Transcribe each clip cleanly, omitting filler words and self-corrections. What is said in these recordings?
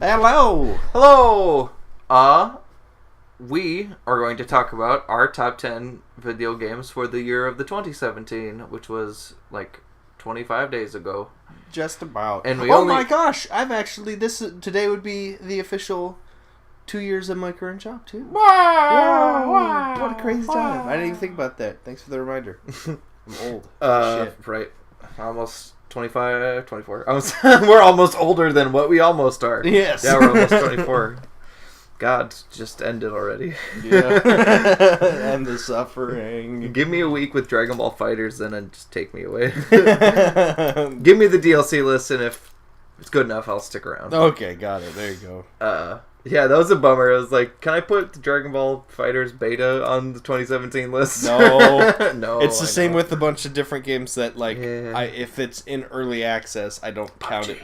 Hello! Hello! We are going to talk about our top 10 video games for the year of the 2017, which was like 25 days ago. Just about. And my gosh! Today would be the official 2 years of my current job, too. Wow! What a crazy time. I didn't even think about that. Thanks for the reminder. I'm old. Shit. Right. Almost 25, 24. We're almost older than what we almost are. Yes. Yeah, we're almost 24. God, just ended already. Yeah. And the suffering. Give me a week with Dragon Ball FighterZ and then just take me away. Give me the DLC list, and if it's good enough, I'll stick around. Okay, got it. There you go. Yeah, that was a bummer. I was like, can I put the Dragon Ball FighterZ beta on the 2017 list? No. No. It's the same with a bunch of different games that, like, if it's in early access, I don't count it.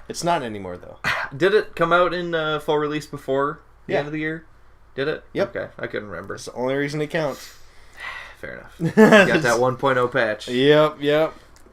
It's not anymore, though. Did it come out in full release before the Yeah. end of the year? Did it? Yep. Okay, I couldn't remember. It's the only reason it counts. Fair enough. You got that 1.0 patch. Yep.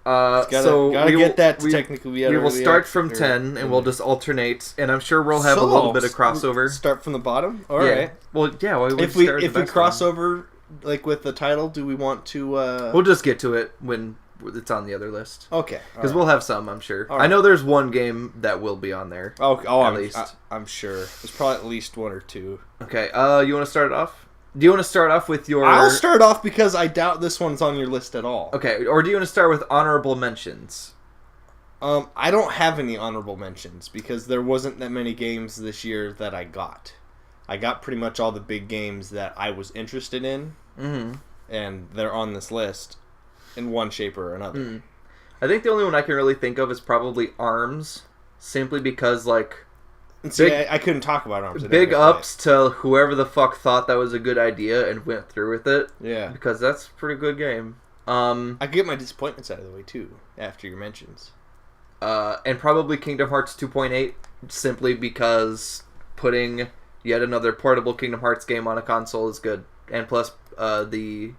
Gotta get that technically. We will start from 10, and we'll just alternate, and I'm sure we'll have a little bit of crossover. Start from the bottom? Alright. Well, yeah. Well, if we cross over, like, with the title, do we want to... We'll just get to it when it's on the other list. Okay. Because we'll have some, I'm sure. Right. I know there's one game that will be on there. At least. I'm sure. There's probably at least one or two. Okay. You want to start it off? Do you want to start off with your... I'll start off because I doubt this one's on your list at all. Okay. Or do you want to start with honorable mentions? I don't have any honorable mentions because there wasn't that many games this year that I got. I got pretty much all the big games that I was interested in, and they're on this list in one shape or another. I think the only one I can really think of is probably ARMS, simply because, like... See, I couldn't talk about ARMS. Big ups to whoever the fuck thought that was a good idea and went through with it. Yeah. Because that's a pretty good game. I can get my disappointments out of the way, too, after your mentions. And probably Kingdom Hearts 2.8, simply because putting yet another portable Kingdom Hearts game on a console is good. And plus, the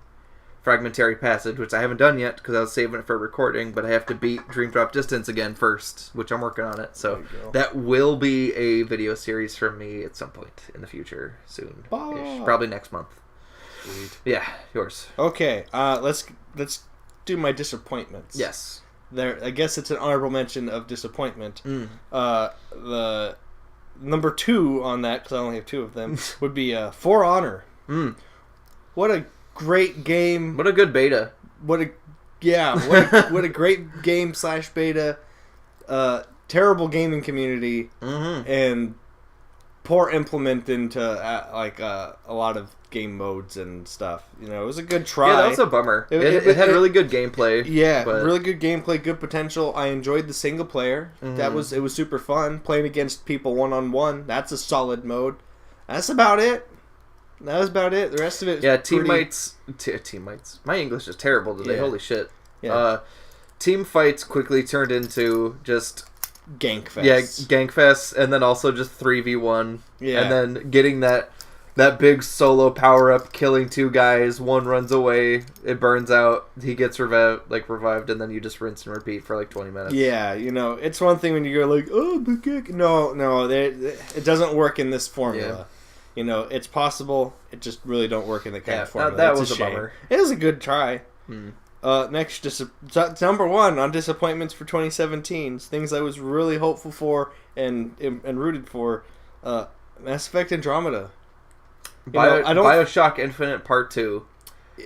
Fragmentary Passage, which I haven't done yet because I was saving it for recording, but I have to beat Dream Drop Distance again first, which I'm working on it. So that will be a video series from me at some point in the future, soon. Probably next month. Sweet. Yeah, yours. Okay, let's do my disappointments. Yes. I guess it's an honorable mention of disappointment. The number 2 on that, because I only have 2 of them, would be For Honor. What a great game! What a good beta! What a great game / beta. Terrible gaming community and poor implement into a lot of game modes and stuff. You know, it was a good try. Yeah, that was a bummer. It had really good gameplay. Yeah, really good gameplay, good potential. I enjoyed the single player. It was super fun playing against people 1-on-1. That's a solid mode. That's about it. That was about it. The rest of it was teammates. My English is terrible today. Yeah. Holy shit. Yeah. Team fights quickly turned into just Gank Fest. Yeah, Gank Fest, and then also just 3v1. Yeah. And then getting that big solo power up, killing 2 guys, one runs away, it burns out, he gets revived, and then you just rinse and repeat for like 20 minutes. Yeah, you know, it's one thing when you go like, oh, but no, it doesn't work in this formula. Yeah. You know, it's possible. It just really don't work in the kind of formula. That was a bummer. It was a good try. Next, number 1 on disappointments for 2017. Things I was really hopeful for and rooted for. Mass Effect Andromeda. Bioshock Infinite Part 2.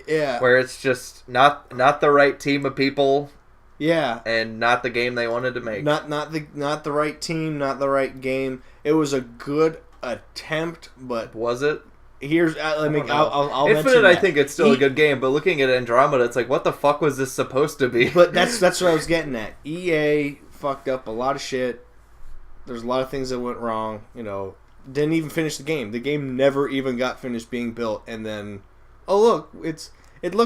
Yeah. Where it's just not the right team of people. Yeah. And not the game they wanted to make. Not the right team, not the right game. It was a good attempt, but was it? Here's I'll Infinite. I think it's still a good game, but looking at Andromeda, it's like, what the fuck was this supposed to be? But that's what I was getting at. EA fucked up a lot of shit. There's a lot of things that went wrong. You know, didn't even finish the game. The game never even got finished being built, and then, look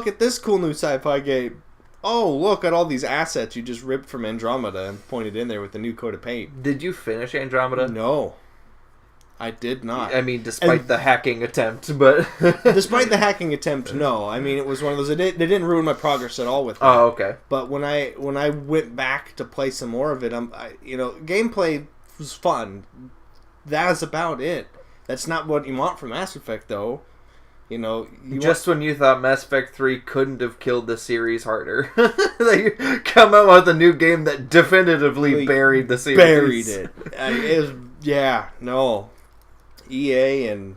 at this cool new sci-fi game. Oh, look at all these assets you just ripped from Andromeda and pointed in there with the new coat of paint. Did you finish Andromeda? No. I did not. I mean, despite the hacking attempt, but... Despite the hacking attempt, no. I mean, it was one of those... They didn't ruin my progress at all with that. Oh, okay. But when I went back to play some more of it, gameplay was fun. That's about it. That's not what you want from Mass Effect, though. You know, when you thought Mass Effect 3 couldn't have killed the series harder, they come out with a new game that definitively buried the series. Buried it. No. EA and...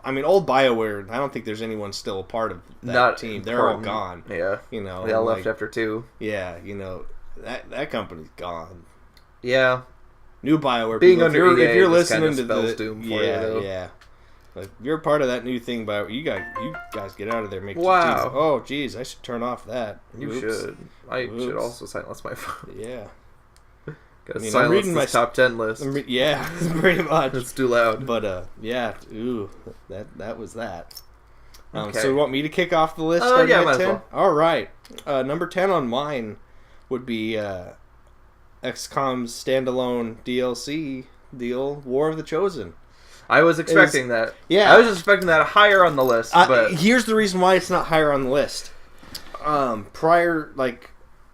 I mean, old BioWare, I don't think there's anyone still a part of that team. They're all gone. Yeah. You know, they all left after 2. Yeah, you know, that company's gone. Yeah. New BioWare. Being people, under EA, if you're listening to the doom for you, though. Yeah. Like, you're part of that new thing, BioWare. You guys get out of there. Wow. Oh, geez, I should turn off that. You should. I should also silence my phone. Yeah. Gotta silence my top 10 list. Yeah, pretty much. It's too loud. But, yeah, that was that. Okay. So you want me to kick off the list? Yeah, might as well. All right. Number 10 on mine would be XCOM's standalone DLC deal, War of the Chosen. I was expecting that. Yeah. I was expecting that higher on the list, but... Here's the reason why it's not higher on the list. Prior,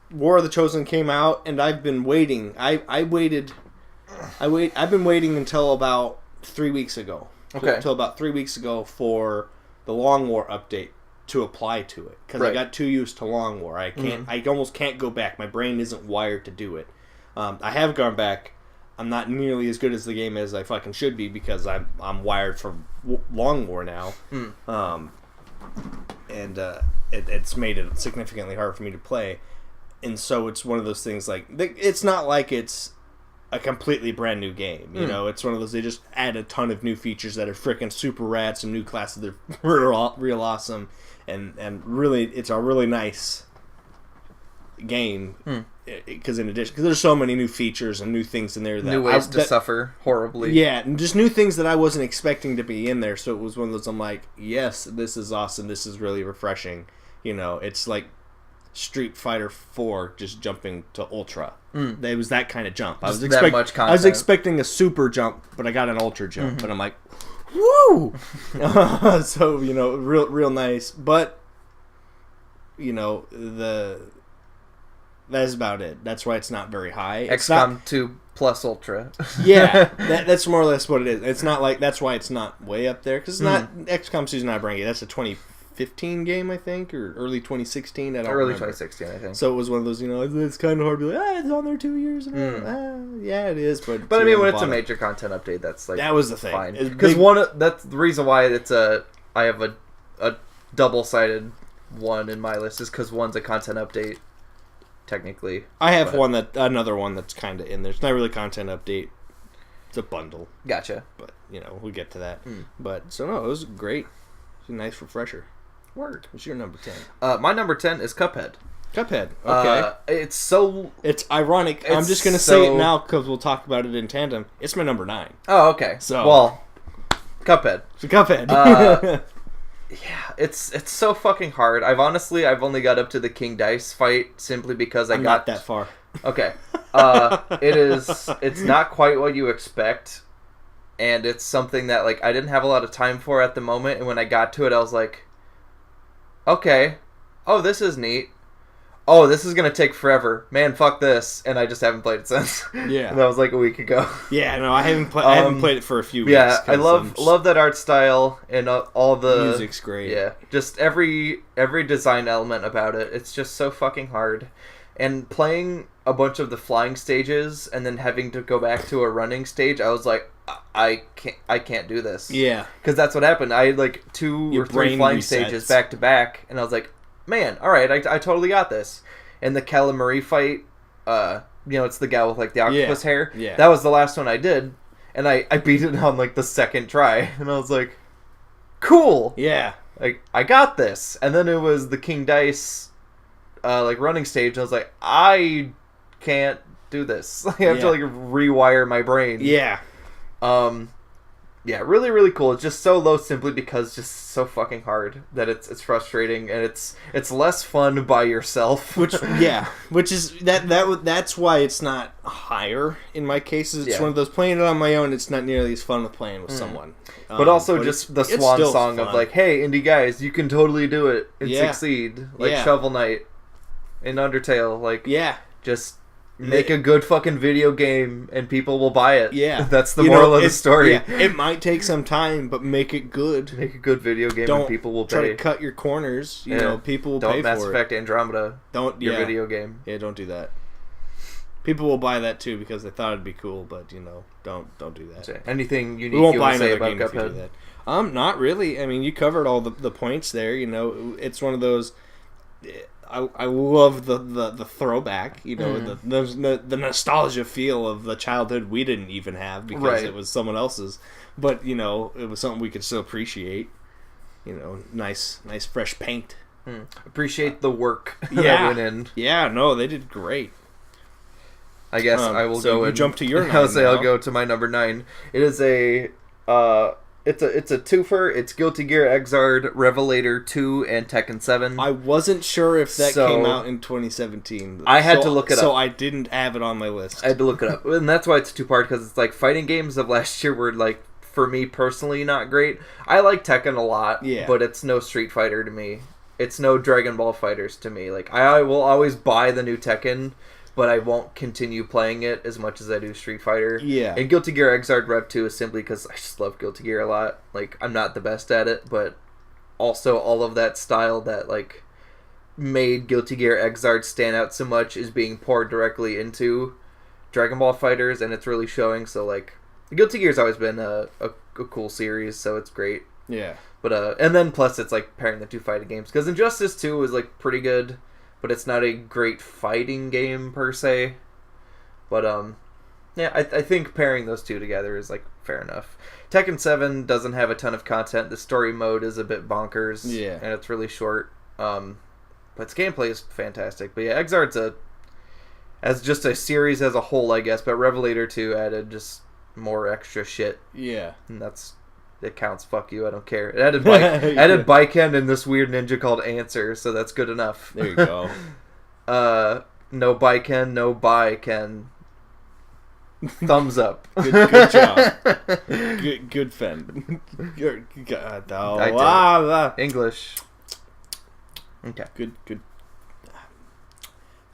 War of the Chosen came out, and I've been waiting. I've been waiting until about 3 weeks ago. Okay. Until about 3 weeks ago for the Long War update to apply to it. Because I got too used to Long War. I can't. I almost can't go back. My brain isn't wired to do it. I have gone back. I'm not nearly as good as the game as I fucking should be because I'm wired for Long War now. It's made it significantly harder for me to play. And so it's one of those things it's not like it's a completely brand new game. You know, it's one of those, they just add a ton of new features that are freaking super rad, some new classes that are real awesome, and really, it's a really nice game. Because there's so many new features and new things in there that new ways to suffer horribly. Yeah, and just new things that I wasn't expecting to be in there. So it was one of those. I'm like, yes, this is awesome. This is really refreshing. You know, it's like Street Fighter 4 just jumping to Ultra. It was that kind of jump. I was expecting a super jump, but I got an Ultra jump, and I'm like, woo! So you know, real nice. But you know that's about it. That's why it's not very high. XCOM 2 plus Ultra. Yeah, that's more or less what it is. It's not like, that's why it's not way up there, because it's not, XCOM 2 is not brand new. That's a 2015 game, I think, or early 2016. I don't Early remember. 2016, I think. So it was one of those, you know, it's kind of hard to be like, it's on there 2 years ago. Yeah, it is, but I mean, when it's a major content update, that's like, that was the thing. Fine. Because that's the reason why I have a double-sided one in my list, is because one's a content update. Technically, I have another one that's kind of in there. It's not really a content update; it's a bundle. Gotcha. But you know, we'll get to that. But so no, it was great. It's a nice refresher. Word. What's your number 10? My number 10 is Cuphead. Cuphead. Okay. It's ironic. I'm just gonna say it now because we'll talk about it in tandem. It's my number 9. Oh, okay. So Cuphead. So Cuphead. Yeah, it's so fucking hard. I've only got up to the King Dice fight simply because I'm not that far. Okay. It's not quite what you expect, and it's something that I didn't have a lot of time for at the moment, and when I got to it I was like, okay, oh, this is neat. Oh, this is gonna take forever. Man, fuck this. And I just haven't played it since. Yeah. And that was like a week ago. Yeah, no, I haven't played it for a few weeks. Yeah, I love that art style and all the music's great. Yeah, just every design element about it. It's just so fucking hard. And playing a bunch of the flying stages and then having to go back to a running stage, I was like, I can't do this. Yeah. Because that's what happened. I had 2 or 3 flying stages back to back, and I was like, man, alright, I totally got this. And the Calamari fight, it's the guy with the octopus hair. Yeah. That was the last one I did. And I beat it on the second try. And I was like, cool. Yeah. I got this. And then it was the King Dice running stage. And I was like, I can't do this. I have to rewire my brain. Yeah. Yeah, really, really cool. It's just so low simply because it's just so fucking hard that it's frustrating, and it's less fun by yourself. Which is that's why it's not higher in my cases. It's one of those, playing it on my own, it's not nearly as fun with playing with someone. But also just the swan song fun. Of hey, indie guys, you can totally do it and succeed. Shovel Knight in Undertale, just Make a good fucking video game and people will buy it. Yeah. That's the moral of the story. Yeah, it might take some time, but make it good. Make a good video game and people will pay. Try to cut your corners. You know, people will pay for it. Don't Mass Effect Andromeda your video game. Yeah, don't do that. People will buy that too because they thought it'd be cool, but don't do that. Okay. Anything you need to say about Cuphead? Not really. I mean, you covered all the points there. It's one of those. I love the throwback. The nostalgia feel of the childhood we didn't even have because it was someone else's. But it was something we could still appreciate. Nice fresh paint. Appreciate the work that went in. Yeah, no, they did great. I guess I will go and jump to your 9. I'll go to my number 9. It is a it's a twofer. It's Guilty Gear Xrd, Revelator 2, and Tekken 7. I wasn't sure if that came out in 2017. I had to look it up. So I didn't have it on my list. I had to look it up. And that's why it's a two-part, because it's like fighting games of last year were like, for me personally, not great. I like Tekken a lot, but it's no Street Fighter to me. It's no Dragon Ball Fighters to me. Like, I will always buy the new Tekken, but I won't continue playing it as much as I do Street Fighter. Yeah. And Guilty Gear Xrd Rev 2 is simply because I just love Guilty Gear a lot. Like, I'm not the best at it, but also all of that style that, like, made Guilty Gear Xrd stand out so much is being poured directly into Dragon Ball Fighters, and it's really showing. So, like, Guilty Gear's always been a cool series, so it's great. Yeah. But, and then plus it's, like, pairing the two fighting games. Because Injustice 2 was, like, pretty good, but it's not a great fighting game per se. But yeah, I think pairing those two together is like fair enough. Tekken 7 doesn't have a ton of content. The story mode is a bit bonkers, and it's really short. But its gameplay is fantastic. But yeah, Xr's as just a series as a whole, I guess. But Revelator 2 added just more extra shit. Yeah, and it counts. Fuck you, I don't care. It added bike end and this weird ninja called Answer, so that's good enough. There you go. No bike end, no bike end. Thumbs up. Good job. Good fend. English. Okay. Good.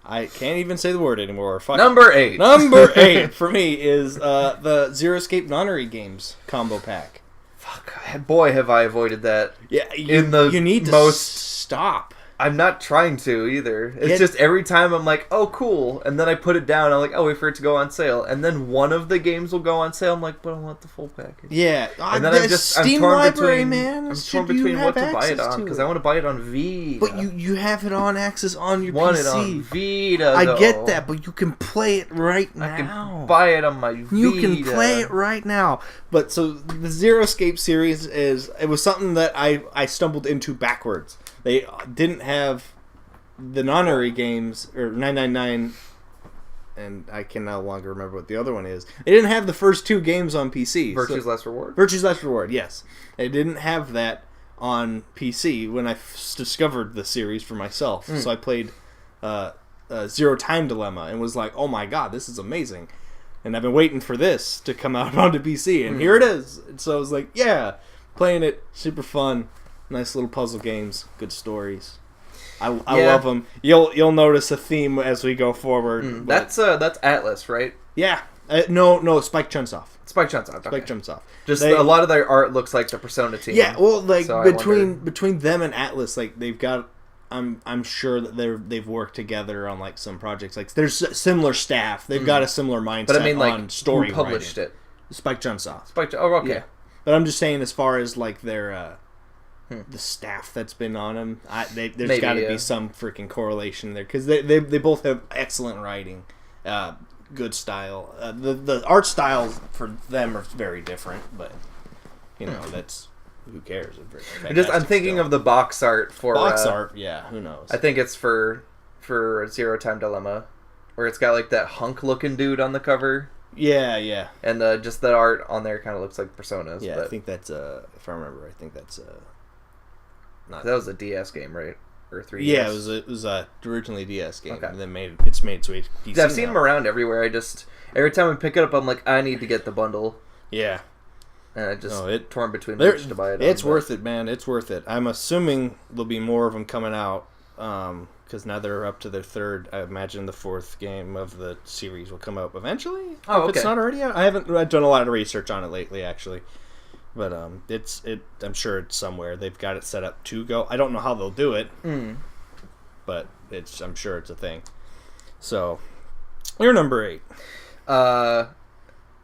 I can't even say the word anymore. Fuck. Number 8. Number 8 for me is the Zero Escape Nonary Games combo pack. Fuck, boy, have I avoided that. Yeah, you need to stop. I'm not trying to either. It's just every time I'm like, oh, cool. And then I put it down. I'm like, oh, wait for it to go on sale. And then one of the games will go on sale. I'm like, but I want the full package. Yeah. And then I'm torn between what to buy it on. Because I want to buy it on Vita. But you have it on access on your want PC. It on Vita, I get that, but you can play it right now. I can buy it on my Vita. You can play it right now. But so the Zero Escape series it was something that I stumbled into backwards. They didn't have the Nonary games, or 999, and I can no longer remember what the other one is. They didn't have the first 2 games on PC. Virtue's Last Reward? Virtue's Last Reward, yes. They didn't have that on PC when I discovered the series for myself. So I played Zero Time Dilemma and was like, oh my god, this is amazing. And I've been waiting for this to come out onto PC, and here it is. And so I was like, yeah, playing it, super fun. Nice little puzzle games, good stories. I love them. You'll notice a theme as we go forward. That's Atlas, right? Yeah. No, Spike Chunsoft. Spike Chunsoft. Okay. Spike Chunsoft. Just a lot of their art looks like the Persona team. Yeah, well, like so between them and Atlas, like they've got. I'm sure that they've worked together on like some projects. Like there's similar staff. They've got a similar mindset. But I mean, like on story who published writing. it? Spike Chunsoft. Oh, okay. Yeah. But I'm just saying, as far as like their. The staff that's been on them, there's got to be some freaking correlation there because they both have excellent writing, good style. The art styles for them are very different, but that's who cares. I'm thinking of the box art for art. Yeah, who knows? I think it's for Zero Time Dilemma, where it's got like that hunk looking dude on the cover. Yeah. And just that art on there kind of looks like Personas. Yeah, but I think that's if I remember, I think that's that was a DS game, right? Or 3DS? Yeah, it was originally a DS game, and then it's made its way to PC. I've seen them around everywhere. Every time I pick it up, I'm like, I need to get the bundle. Yeah. And I just torn between which to buy it. It's worth it, man. It's worth it. I'm assuming there'll be more of them coming out because now they're up to their third. I imagine the fourth game of the series will come out eventually. Oh, if okay. it's not already out. I've done a lot of research on it lately, actually. But I'm sure it's somewhere. They've got it set up to go. I don't know how they'll do it, but I'm sure it's a thing. So, you're number 8.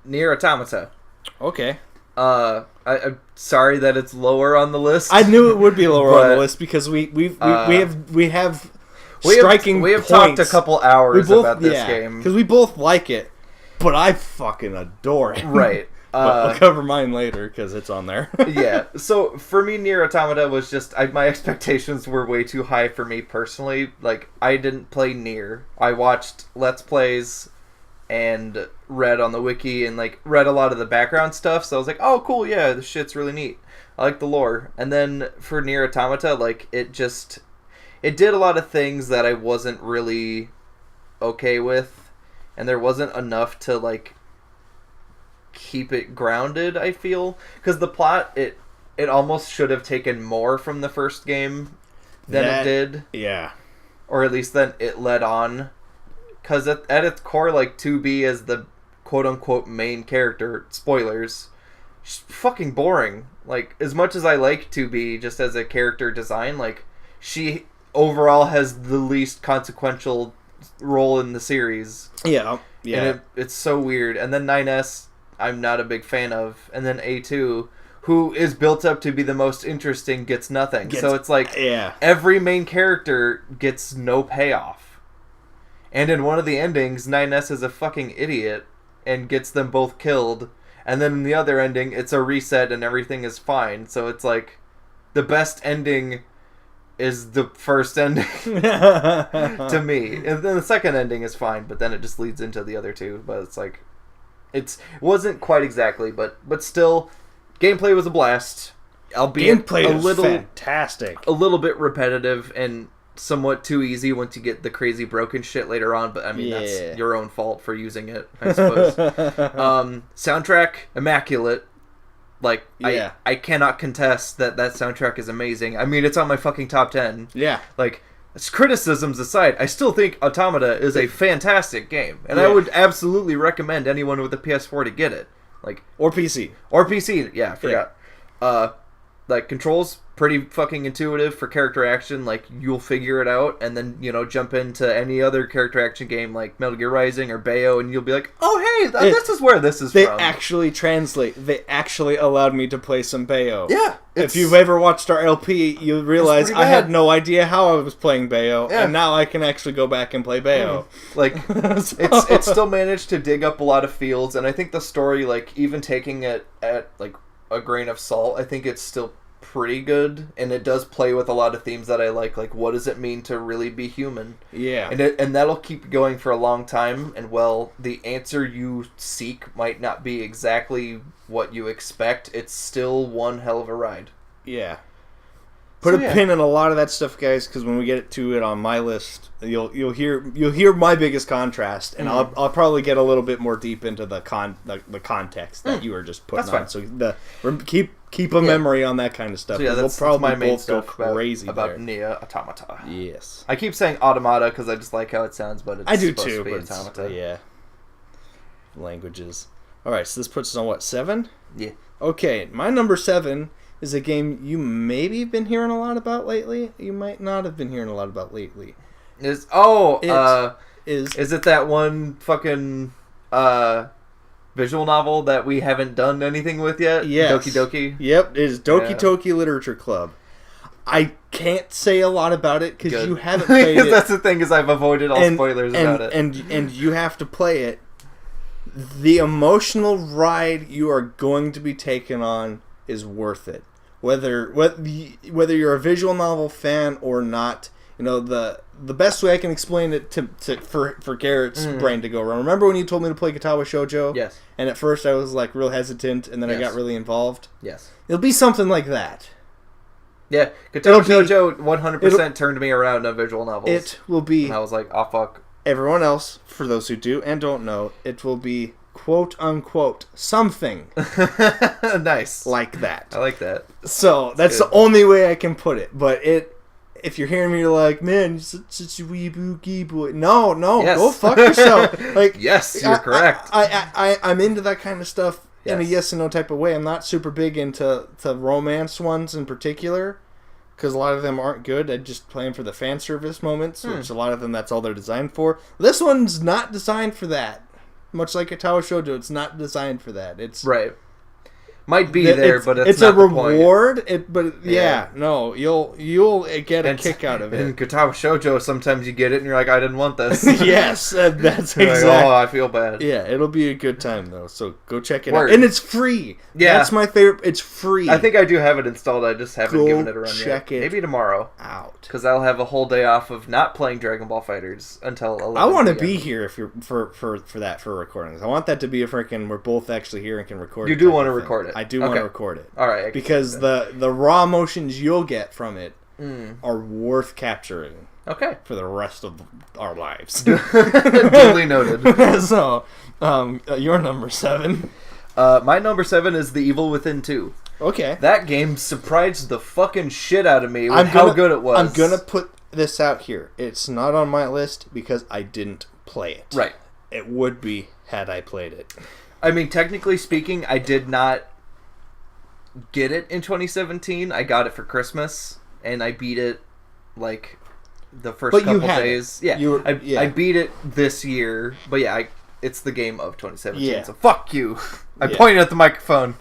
Nier Automata. Okay. I'm sorry that it's lower on the list. I knew it would be lower on the list because we have striking we have points. talked a couple hours about this game because we both like it, but I fucking adore it. Right. But we'll cover mine later because it's on there. Yeah. So for me, Nier Automata was just my expectations were way too high for me personally. Like I didn't play Nier. I watched Let's Plays and read on the wiki and like read a lot of the background stuff. So I was like, oh cool, yeah, this shit's really neat. I like the lore. And then for Nier Automata, like it did a lot of things that I wasn't really okay with, and there wasn't enough to like keep it grounded, I feel, because the plot it almost should have taken more from the first game than it did. Yeah. Or at least then it led on, because at its core, like 2B as the quote-unquote main character, spoilers, she's fucking boring. Like, as much as I like 2B just as a character design, like, she overall has the least consequential role in the series. Yeah. And it's so weird. And then 9S, I'm not a big fan of. And then A2, who is built up to be the most interesting, gets nothing. So it's like every main character gets no payoff. And in one of the endings, 9S is a fucking idiot and gets them both killed. And then in the other ending, it's a reset and everything is fine. So it's like the best ending is the first ending to me. And then the second ending is fine, but then it just leads into the other two. But it's like... It wasn't quite exactly, but still, gameplay was a blast. Albeit fantastic. A little bit repetitive and somewhat too easy once you get the crazy broken shit later on. But I mean, that's your own fault for using it, I suppose. Soundtrack, immaculate. Like, I cannot contest that soundtrack is amazing. I mean, it's on my fucking top 10. Yeah. Like... Criticisms aside, I still think Automata is a fantastic game, and I would absolutely recommend anyone with a PS4 to get it. Like or PC. Yeah, I forgot. Like controls pretty fucking intuitive for character action. Like you'll figure it out, and then jump into any other character action game like Metal Gear Rising or Bayo, and you'll be like, oh hey, this is where this is from. They actually actually translate. They actually allowed me to play some Bayo. Yeah. If you've ever watched our LP, you realize I had no idea how I was playing Bayo, and now I can actually go back and play Bayo. Like, it's still managed to dig up a lot of feels, and I think the story, like, even taking it at, like, a grain of salt, I think it's still pretty good, and it does play with a lot of themes that I like what does it mean to really be human? Yeah. And that'll keep going for a long time, and well, the answer you seek might not be exactly what you expect. It's still one hell of a ride. Yeah. Put a pin in a lot of that stuff, guys, because when we get to it on my list, you'll hear my biggest contrast, and I'll probably get a little bit more deep into the context that you were just putting on. So keep a memory on that kind of stuff. So yeah, we'll probably my main both go stuff crazy about Nier Automata. Yes, I keep saying automata because I just like how it sounds, but it's I do supposed too. to be But automata. Languages. All right, so this puts us on what, 7? Yeah. Okay, my number 7 is a game you maybe been hearing a lot about lately. You might not have been hearing a lot about lately. Is it that one fucking visual novel that we haven't done anything with yet? Yes. Doki Doki? Yep, it is Doki Doki Literature Club. I can't say a lot about it because you haven't played it. That's the thing, is I've avoided all spoilers about it. And you have to play it. The emotional ride you are going to be taken on is worth it. Whether you're a visual novel fan or not, the best way I can explain it for Garrett's brain to go around. Remember when you told me to play Katawa Shoujo? Yes. And at first I was like real hesitant, and then I got really involved. Yes. It'll be something like that. Yeah, Katawa Shoujo 100% turned me around in a visual novel. It will be. And I was like, oh fuck. Everyone else, for those who do and don't know, it will be quote unquote something nice like that. I like that. So that's the only way I can put it. But if you're hearing me, you're like, man, you're such a weeboo boy. No, Yes. go fuck yourself. Like, Yes, you're correct. I'm into that kind of stuff in a Yes. yes and no type of way. I'm not super big into romance ones in particular, because a lot of them aren't good. I just play them for the fan service moments, which a lot of them, that's all they're designed for. This one's not designed for that. Much like a Tower Shoujo, it's not designed for that. It's right. Might be there, but it's a not the point. reward. No, you'll get a kick out of it. In Katawa Shoujo, sometimes you get it and you're like, I didn't want this. Yes, that's You're exactly. like, oh, I feel bad. Yeah, it'll be a good time though. So go check it Word. out, and it's free. Yeah. That's my favorite. It's free. I think I do have it installed. I just haven't Go given it a run check yet. it Maybe tomorrow, out. because I'll have a whole day off of not playing Dragon Ball Fighters until 11 I want to PM. be here if you're for that for recordings. I want that to be a freaking. We're both actually here and can record. You it do type want to of thing. record it. I do want Okay. to record it. All right, I can Because do that. the raw emotions you'll get from it Mm. are worth capturing Okay. for the rest of our lives. Duly noted. So, your number 7. My number 7 is The Evil Within 2. Okay. That game surprised the fucking shit out of me with how good it was. I'm gonna put this out here. It's not on my list because I didn't play it. Right. It would be had I played it. I mean, technically speaking, I did not get it in 2017. I got it for Christmas, and I beat it like the first But you couple had it. days. Yeah, You were- I beat it this year, but yeah, it's the game of 2017. Yeah. So fuck you. I Yeah. pointed at the microphone.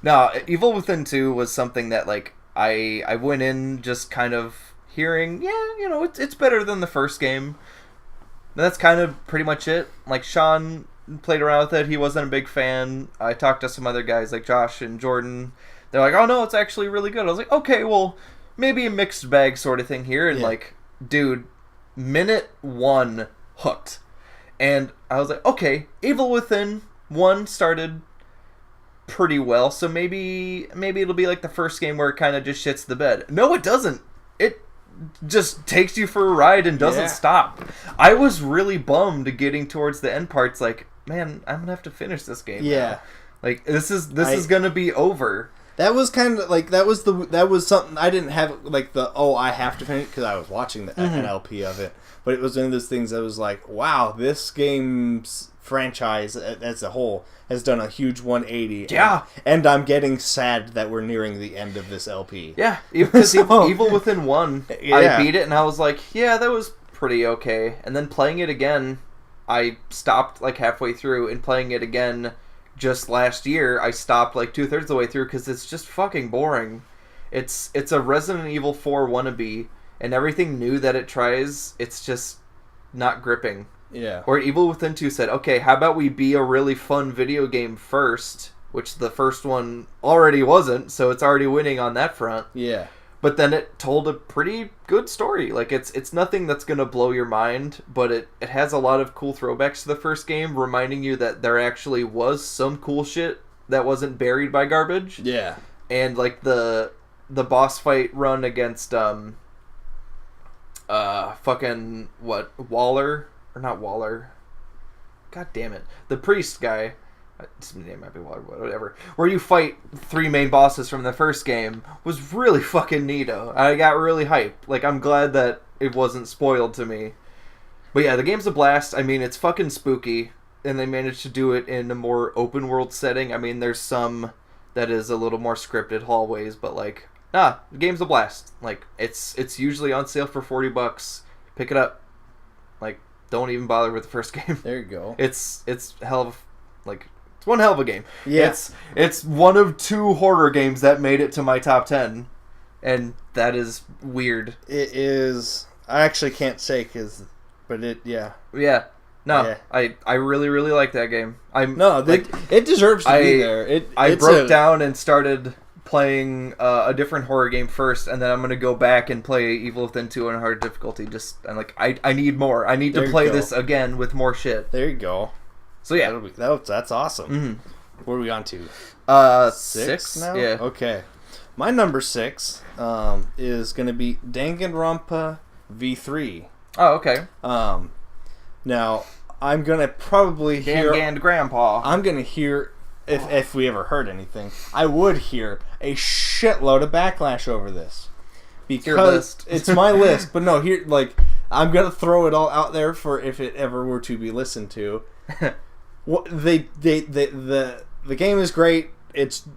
No, Evil Within 2 was something that like I went in just kind of hearing, it's better than the first game. And that's kind of pretty much it. Like, Sean played around with it. He wasn't a big fan. I talked to some other guys like Josh and Jordan. They're like, oh no, it's actually really good. I was like, okay, well, maybe a mixed bag sort of thing here. And like, dude, minute 1 hooked. And I was like, okay, Evil Within 1 started pretty well, so maybe it'll be like the first game where it kind of just shits the bed. No, it doesn't. It just takes you for a ride and doesn't stop. I was really bummed getting towards the end parts, like, man, I'm gonna have to finish this game now. Like, this is gonna be over. That was kind of like that was something I didn't have like I have to finish because I was watching an LP of it, but it was one of those things that was like, wow, this game's franchise as a whole has done a huge 180. Yeah, and I'm getting sad that we're nearing the end of this LP. Yeah, because Evil Within 1, Yeah. I beat it and I was like, yeah, that was pretty okay. And then playing it again, I stopped like halfway through, and playing it again just last year, I stopped like 2/3 of the way through because it's just fucking boring. It's a Resident Evil 4 wannabe, and everything new that it tries, it's just not gripping. Yeah. Or Evil Within 2 said, okay, how about we be a really fun video game first, which the first one already wasn't, so it's already winning on that front. Yeah. But then it told a pretty good story. Like, it's nothing that's going to blow your mind, but it has a lot of cool throwbacks to the first game, reminding you that there actually was some cool shit that wasn't buried by garbage. Yeah. And, like, the boss fight run against, Waller? Or not Waller. God damn it. The priest guy. His name might be Waller, whatever. Where you fight 3 main bosses from the first game was really fucking neato. I got really hyped. Like, I'm glad that it wasn't spoiled to me. But yeah, the game's a blast. I mean, it's fucking spooky. And they managed to do it in a more open world setting. I mean, there's some that is a little more scripted hallways, but like, the game's a blast. Like, it's usually on sale for $40. Pick it up. Like, don't even bother with the first game. There you go. It's hell of it's one hell of a game. Yeah. It's one of 2 horror games that made it to my top 10, and that is weird. It is. I actually can't say but it. Yeah. Yeah. No, Yeah. I really really like that game. It deserves to be there. I broke down and started playing a different horror game first, and then I'm gonna go back and play Evil Within 2 on hard difficulty. I need more. I need to play this again with more shit. There you go. So yeah, that's awesome. Mm-hmm. What are we on to? 6 now. Yeah. Okay. My number 6 is gonna be Danganronpa V3. Oh, okay. Now I'm gonna probably hear. Dangan Grandpa. I'm gonna hear if we ever heard anything. I would hear a shitload of backlash over this because it's my list. But no, here, like, I'm gonna throw it all out there for if it ever were to be listened to. The game is great. It's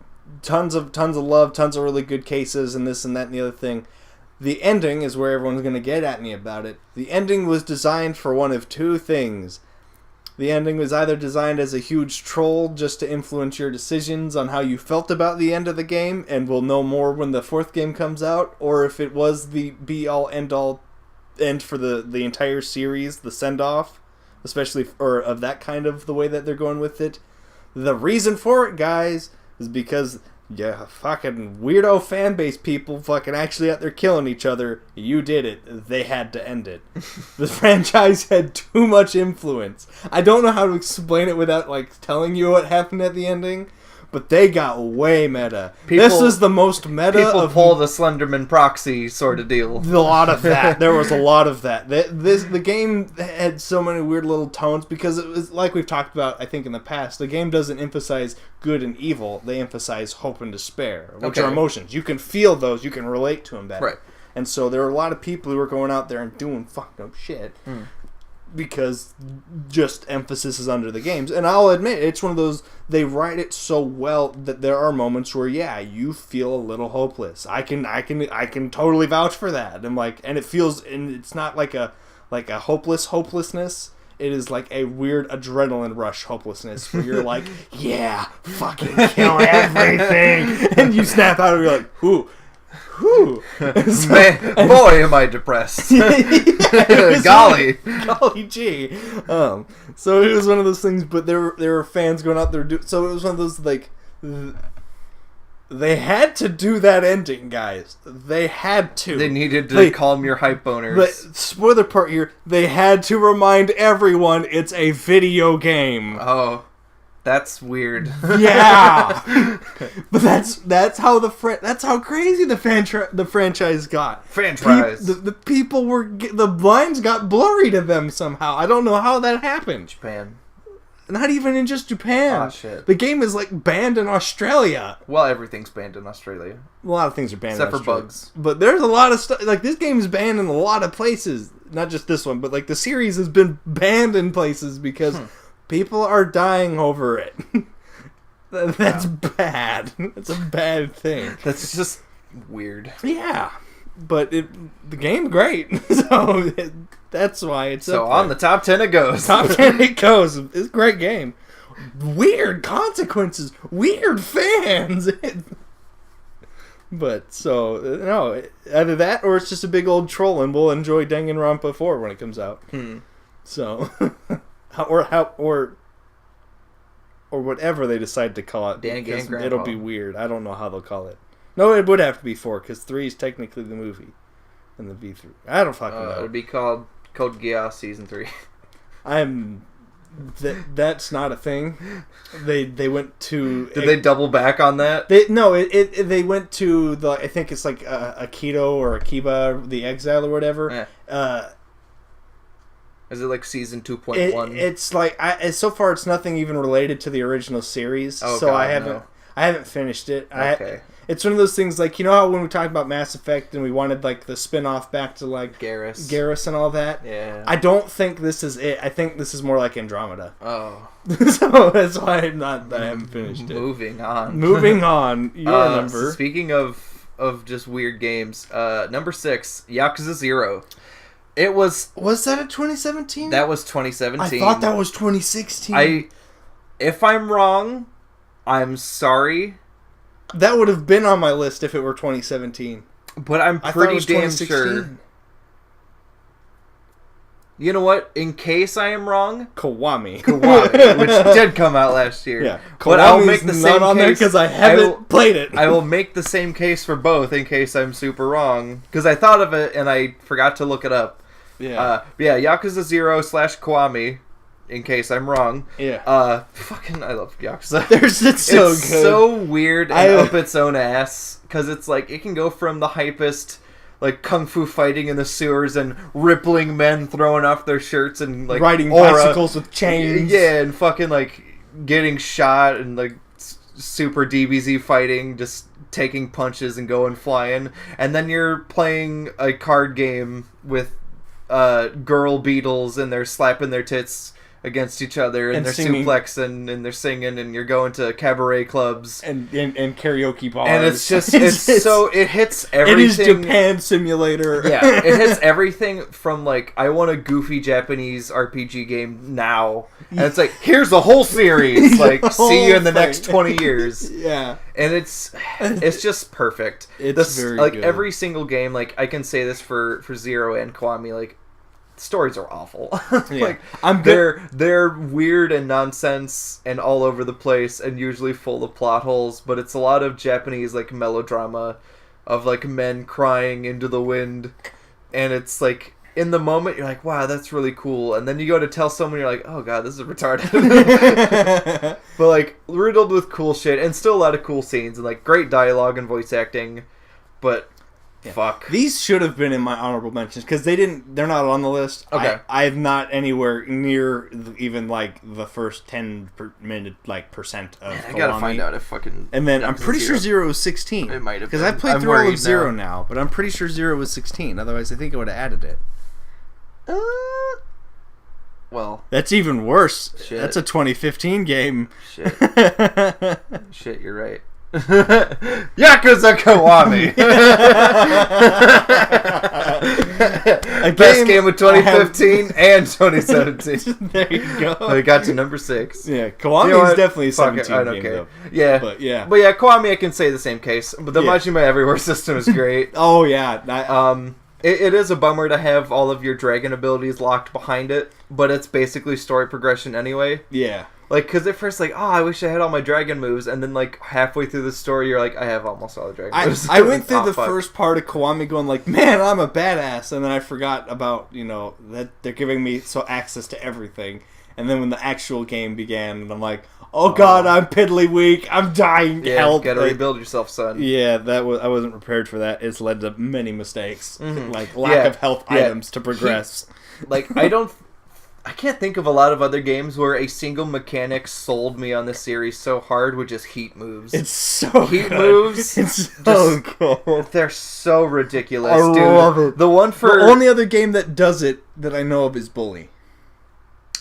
tons of love, tons of really good cases, and this and that and the other thing. The ending is where everyone's going to get at me about it. The ending was designed for one of two things. The ending was either designed as a huge troll just to influence your decisions on how you felt about the end of the game, and we'll know more when the fourth game comes out, or if it was the be-all, end-all end for the entire series, the send-off, especially or of that kind of the way that they're going with it. The reason for it, guys, is because fucking weirdo fan base people fucking actually out there killing each other. You did it. They had to end it. The franchise had too much influence. I don't know how to explain it without like telling you what happened at the ending, but they got way meta. This is the most meta people pull the Slenderman proxy sort of deal. A lot of that. There was a lot of that. The game had so many weird little tones because it was like we've talked about, I think, in the past. The game doesn't emphasize good and evil. They emphasize hope and despair, which are emotions. You can feel those. You can relate to them better. Right. And so there were a lot of people who were going out there and doing fucked up shit. Because just emphasis is under the games. And I'll admit, it's one of those, they write it so well that there are moments where, you feel a little hopeless. I can totally vouch for that. And like, and it feels, and it's not like a hopelessness. It is like a weird adrenaline rush hopelessness where you're like, fucking kill everything. And you snap out and you're like, ooh. Man, boy, am I depressed. Golly gee. So it was one of those things, but there were fans going out there. So it was one of those like they had to do that ending, guys. They had to. They needed to calm your hype boners. But spoiler part here, they had to remind everyone it's a video game. Oh. That's weird. Yeah, but that's how that's how crazy the franchise got. The people were the lines got blurry to them somehow. I don't know how that happened. Japan. Not even in just Japan. Oh shit. The game is like banned in Australia. Well, everything's banned in Australia. A lot of things are banned except in Australia. for bugs. But there's a lot of stuff like this game is banned in a lot of places. Not just this one, but like the series has been banned in places because. People are dying over it. That's bad. That's a bad thing. That's just weird. Yeah. But the game's great. So that's why it's so on the top 10 it goes. Top 10 it goes. It's a great game. Weird consequences. Weird fans. But so, no. Either that or it's just a big old troll and we'll enjoy Danganronpa 4 when it comes out. So... Or whatever they decide to call it. Because it'll be weird. I don't know how they'll call it. No, it would have to be 4 because 3 is technically the movie, and the V3. I don't fucking know. It would be called Code Geass Season 3. That's not a thing. They went to. Did they double back on that? They went to the. I think it's like Akito or Akiba, the Exile or whatever. Yeah. Is it like season 2.1? It's like so far it's nothing even related to the original series. Oh, so God, I haven't finished it. Okay. It's one of those things like, you know how when we talked about Mass Effect and we wanted like the spin-off back to like Garrus and all that? Yeah. I don't think this is it. I think this is more like Andromeda. Oh. So that's why I haven't finished it. Moving on. Your number. Speaking of just weird games, number 6, Yakuza 0. It was that a 2017? That was 2017. I thought that was 2016. If I'm wrong, I'm sorry. That would have been on my list if it were 2017. But I'm pretty damn sure. You know what? In case I am wrong, Kiwami, which did come out last year. Yeah, but I'll make the same on case because I haven't played it. I will make the same case for both in case I'm super wrong because I thought of it and I forgot to look it up. Yeah. Yakuza 0 / Kiwami. In case I'm wrong. Yeah. I love Yakuza. It's so good. So weird and up its own ass because it's like it can go from the hypest like kung fu fighting in the sewers and rippling men throwing off their shirts and like riding bicycles with chains. Yeah, and fucking like getting shot and like super DBZ fighting just taking punches and going flying, and then you're playing a card game with girl beetles, and they're slapping their tits against each other, and they're singing. Suplexing, and they're singing, and you're going to cabaret clubs and karaoke bars, and it's so it hits everything. It is Japan Simulator. Yeah, it hits everything from like, I want a goofy Japanese RPG game now, and it's like, here's the whole series. Like, see you in the next 20 years. Yeah, and it's just perfect. It's very like good. Every single game. Like, I can say this for Zero and Kiwami. Like, stories are awful. Yeah. Like, they're weird and nonsense and all over the place and usually full of plot holes, but it's a lot of Japanese like melodrama of like men crying into the wind, and it's like, in the moment you're like, wow, that's really cool, and then you go to tell someone, you're like, oh god, this is retarded. But like, riddled with cool shit, and still a lot of cool scenes and like great dialogue and voice acting, but yeah. Fuck. These should have been in my honorable mentions because they're not on the list. Okay. I'm not anywhere near even like the first 10% of Man, I Kiwami. gotta find out if fucking. And then I'm pretty sure Zero was 16. It might have because I played through all of Zero now, but I'm pretty sure Zero was 16. Otherwise, I think I would have added it. Well, that's even worse. Shit. That's a 2015 game. Shit. Shit, you're right. Yakuza Kiwami. Best game of 2015 and 2017. There you go. But it got to number 6. Yeah, Kiwami is definitely a 17 I don't game, care. though. Yeah. But yeah, Kiwami, I can say the same case. But the Majima Everywhere system is great. Oh yeah. It is a bummer to have all of your dragon abilities locked behind it, but it's basically story progression anyway. Yeah. Like, because at first, like, oh, I wish I had all my dragon moves, and then, like, halfway through the story, you're like, I have almost all the dragon moves. I went through the first part of Kiwami going like, man, I'm a badass, and then I forgot about, that they're giving me access to everything. And then when the actual game began, and I'm like, oh god, I'm piddly weak, I'm dying, help. You gotta rebuild yourself, son. Yeah, I wasn't prepared for that. It's led to many mistakes. Mm-hmm. Like, lack of health items to progress. I can't think of a lot of other games where a single mechanic sold me on the series so hard with just heat moves. It's so heat good. moves. It's so good. They're so ridiculous, I love dude. it. The only other game that does it that I know of is Bully.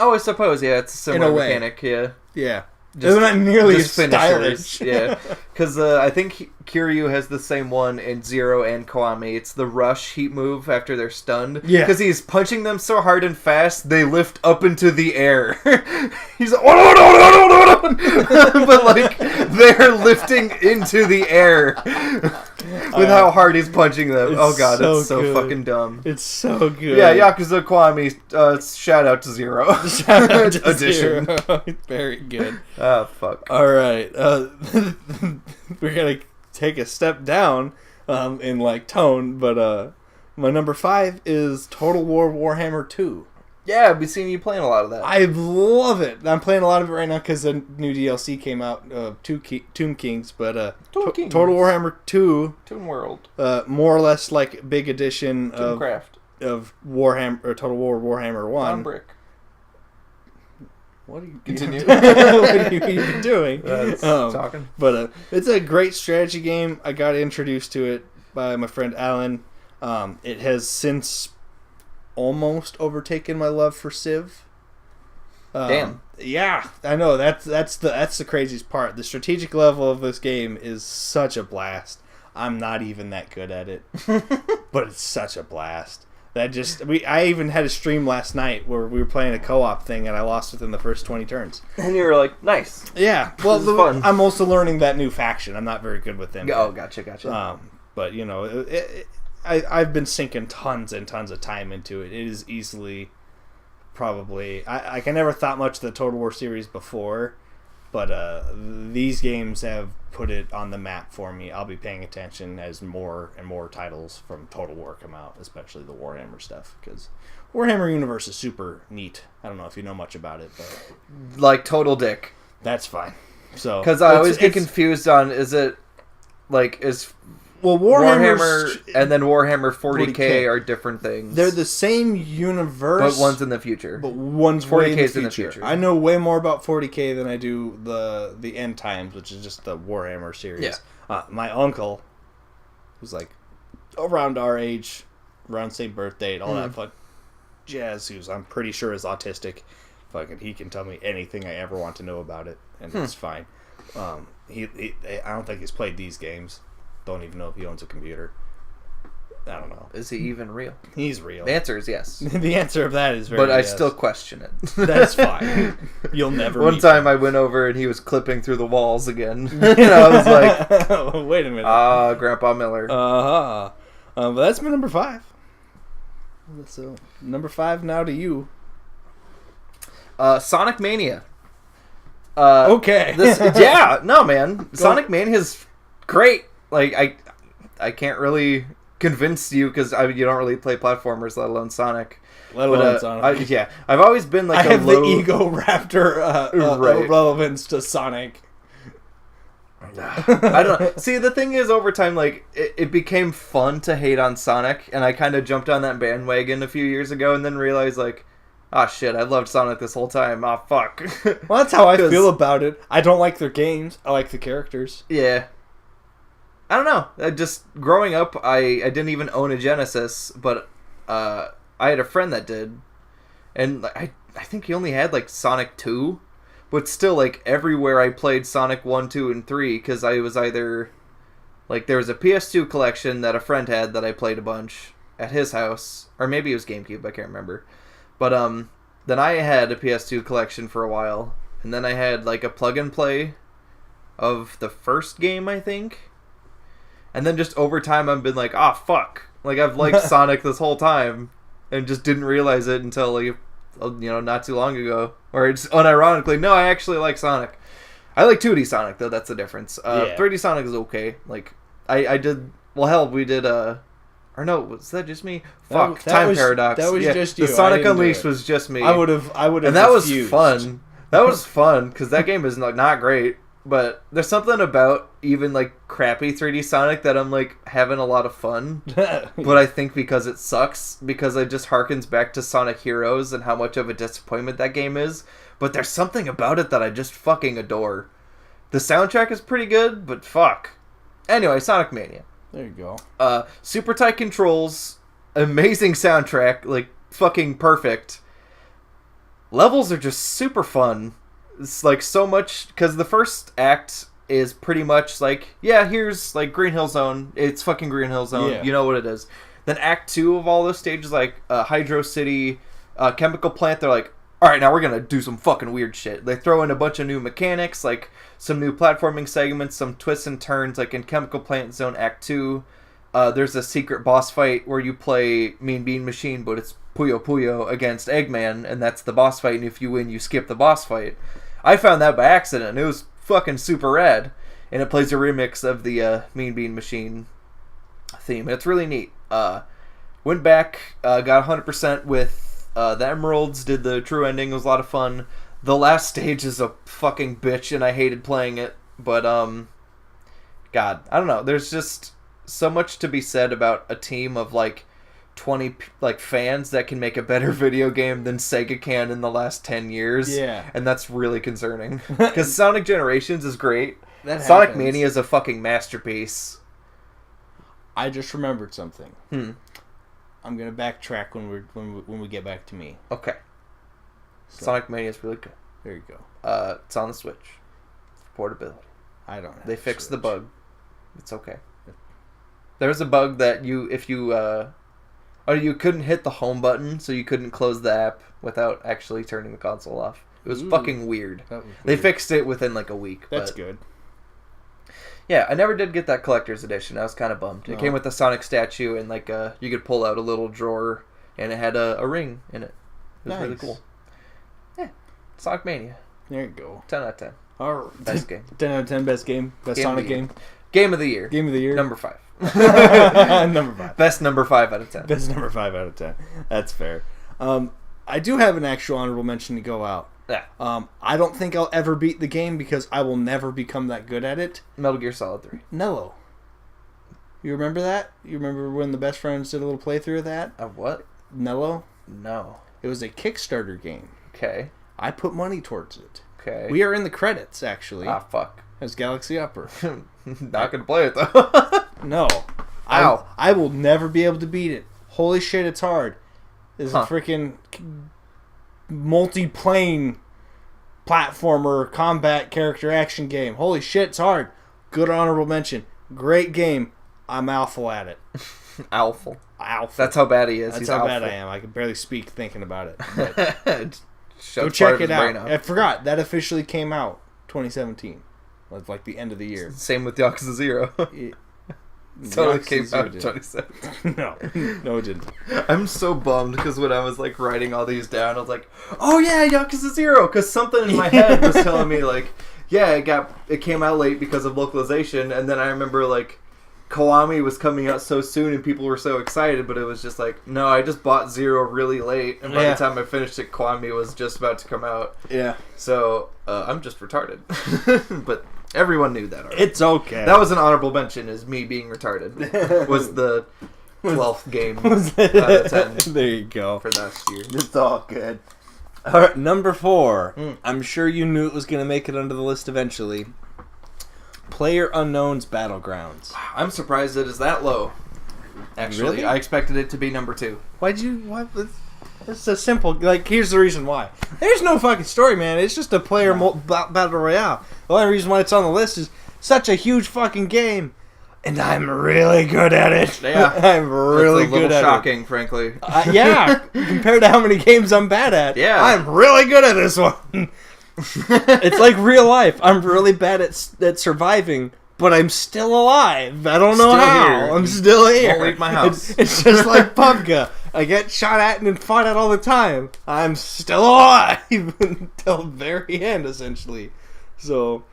Oh, I suppose, yeah, it's a similar mechanic, yeah. Yeah. They're not nearly as finishers, stylish. Yeah. Because I think Kiryu has the same one in Zero and Kiwami. It's the rush heat move after they're stunned. Yeah. Because he's punching them so hard and fast, they lift up into the air. He's like, oh, no. But, like, they're lifting into the air with how hard he's punching them. Oh, God, it's so fucking dumb. It's so good. Yeah, Yakuza Kiwami, shout out to Zero. Shout out to Edition. Zero. Very good. Oh, fuck. All right. We're going to take a step down in, tone, but my number 5 is Total War Warhammer 2. Yeah, I've been seeing you playing a lot of that. I love it. I'm playing a lot of it right now because the new DLC came out, Tomb Kings, but Total Warhammer 2... Toon World. More or less like big edition of Warhammer, or Total War Warhammer 1. On brick. What are you continue? What are you even doing? Talking. But it's a great strategy game. I got introduced to it by my friend Alan. It has since almost overtaken my love for Civ. Damn. Yeah, I know. That's the craziest part. The strategic level of this game is such a blast. I'm not even that good at it, but it's such a blast. I even had a stream last night where we were playing a co-op thing and I lost within the first 20 turns. And you were like, nice. Yeah. Well, fun. I'm also learning that new faction. I'm not very good with them. Oh, gotcha. But, I've been sinking tons and tons of time into it. It is easily probably... I never thought much of the Total War series before, but these games have put it on the map for me. I'll be paying attention as more and more titles from Total War come out, especially the Warhammer stuff, because Warhammer universe is super neat. I don't know if you know much about it, but like total dick. That's fine. So because I always get confused on, is it like Well, Warhammer and then Warhammer 40K are different things. They're the same universe, but one's in the future. But one's 40K's in the future. I know way more about 40K than I do the End Times, which is just the Warhammer series. Yeah. My uncle, who's like around our age, around same birth date, all that fun jazz, who's I'm pretty sure is autistic. Fucking, he can tell me anything I ever want to know about it, and it's fine. I don't think he's played these games. Don't even know if he owns a computer. I don't know. Is he even real? He's real. The answer is yes. The answer of that is very But I yes. still question it. That's fine. You'll never One meet time him. I went over and he was clipping through the walls again. I was like... Wait a minute. Grandpa Miller. But that's my number 5. So, number 5 now to you. Sonic Mania. Okay. No, man. Sonic Mania is great. Like, I can't really convince you because you don't really play platformers, let alone Sonic. Sonic. I've always been like I have the Ego Raptor relevance to Sonic. I don't know. See, the thing is, over time, like, it became fun to hate on Sonic, and I kind of jumped on that bandwagon a few years ago and then realized, like, oh shit, I loved Sonic this whole time. Oh fuck. Well, that's how I feel about it. I don't like their games. I like the characters. Yeah. I don't know. Just growing up, I didn't even own a Genesis, but I had a friend that did, and I think he only had like Sonic 2, but still, like, everywhere I played Sonic 1, 2, and 3, because I was either like, there was a PS2 collection that a friend had that I played a bunch at his house, or maybe it was GameCube, I can't remember. But then I had a PS2 collection for a while, and then I had like a plug and play of the first game, I think. And then just over time, I've been like, fuck. Like, I've liked Sonic this whole time, and just didn't realize it until, like, not too long ago. Or it's unironically, no, I actually like Sonic. I like 2D Sonic, though, that's the difference. 3D Sonic is okay. Like, I did, well, hell, we did, or no, was that just me? Fuck, Time Paradox. That was just you. The Sonic Unleashed was just me. I would have. And that was fun. That was fun, because that game is not great. But there's something about even, like, crappy 3D Sonic that I'm, like, having a lot of fun. But I think because it sucks, because it just harkens back to Sonic Heroes and how much of a disappointment that game is. But there's something about it that I just fucking adore. The soundtrack is pretty good, but fuck. Anyway, Sonic Mania. There you go. Super tight controls, amazing soundtrack, like, fucking perfect. Levels are just super fun. It's like so much, because the first act is pretty much like, yeah, here's like Green Hill Zone. It's fucking Green Hill Zone. Yeah. You know what it is. Then Act 2 of all those stages, like Hydro City, Chemical Plant, they're like, alright, now we're going to do some fucking weird shit. They throw in a bunch of new mechanics, like some new platforming segments, some twists and turns, like in Chemical Plant Zone Act 2. There's a secret boss fight where you play Mean Bean Machine, but it's Puyo Puyo against Eggman, and that's the boss fight, and if you win, you skip the boss fight. I found that by accident, and it was fucking super rad. And it plays a remix of the Mean Bean Machine theme. It's really neat. Went back, got 100% with the Emeralds, did the true ending, it was a lot of fun. The last stage is a fucking bitch, and I hated playing it. But, God, I don't know. There's just so much to be said about a team of, like, 20 like fans that can make a better video game than Sega can in the last 10 years. Yeah. And that's really concerning. Because Sonic Generations is great. That Sonic happens. Mania is a fucking masterpiece. I just remembered something. I'm gonna backtrack when we get back to me. Okay. So, Sonic Mania is really good. There you go. It's on the Switch. Portability. I don't have They fixed the Switch. bug. It's okay. There's a bug that you couldn't hit the home button, so you couldn't close the app without actually turning the console off. It was fucking weird. They fixed it within like a week. That's good. Yeah, I never did get that collector's edition. I was kind of bummed. It came with the Sonic statue, and like you could pull out a little drawer, and it had a ring in it. It was really cool. Yeah, Sonic Mania. There you go. 10 out of 10. All right. Best game. 10 out of 10. Best game. Best Game Sonic of the year. game. Game of the year. Game of the year. Number 5. Number 5. Best number 5 out of 10. Best number 5 out of 10. That's fair. I do have an actual honorable mention to go out. Yeah. I don't think I'll ever beat the game because I will never become that good at it. Metal Gear Solid 3. Nello. You remember that? You remember when the best friends did a little playthrough of that? Of what? Nello? No. It was a Kickstarter game. Okay. I put money towards it. Okay. We are in the credits, actually. Ah, fuck. As Galaxy Upper. Not gonna play it, though. No. Ow. I will never be able to beat it. Holy shit, it's hard. It's a freaking multi-plane platformer combat character action game. Holy shit, it's hard. Good honorable mention. Great game. I'm awful at it. Awful. Awful. That's how bad he is. That's He's how awful. bad I am. I can barely speak thinking about it. But Go go check it out. I forgot. That officially came out 2017. That's like the end of the year. Same with Yakuza 0. Totally came out in 2017. No, it didn't. I'm so bummed because when I was like writing all these down, I was like, "Oh yeah, Yakuza 0," because something in my head was telling me like, "Yeah, it came out late because of localization," and then I remember like Kiwami was coming out so soon and people were so excited, but it was just like, no, I just bought 0 really late, and by the time I finished it, Kiwami was just about to come out. Yeah. So I'm just retarded, but. Everyone knew that already. It's okay. That was an honorable mention, is me being retarded. Was the 12th game out of 10. There you go. For last year. It's all good. All right, number 4. I'm sure you knew it was going to make it onto the list eventually. PlayerUnknown's Battlegrounds. I'm surprised it is that low. Actually, Really? I expected it to be number 2. Why? It's so simple. Like, here's the reason why. There's no fucking story, man. It's just a player battle royale. The only reason why it's on the list is such a huge fucking game, and I'm really good at it. Yeah, I'm really good at shocking, frankly. Yeah, compared to how many games I'm bad at. Yeah, I'm really good at this one. It's like real life. I'm really bad at surviving, but I'm still alive. I don't know how. Here. I'm still here. Won't leave my house. It's just like PUBG. I get shot at and fought at all the time. I'm still alive until the very end, essentially. So,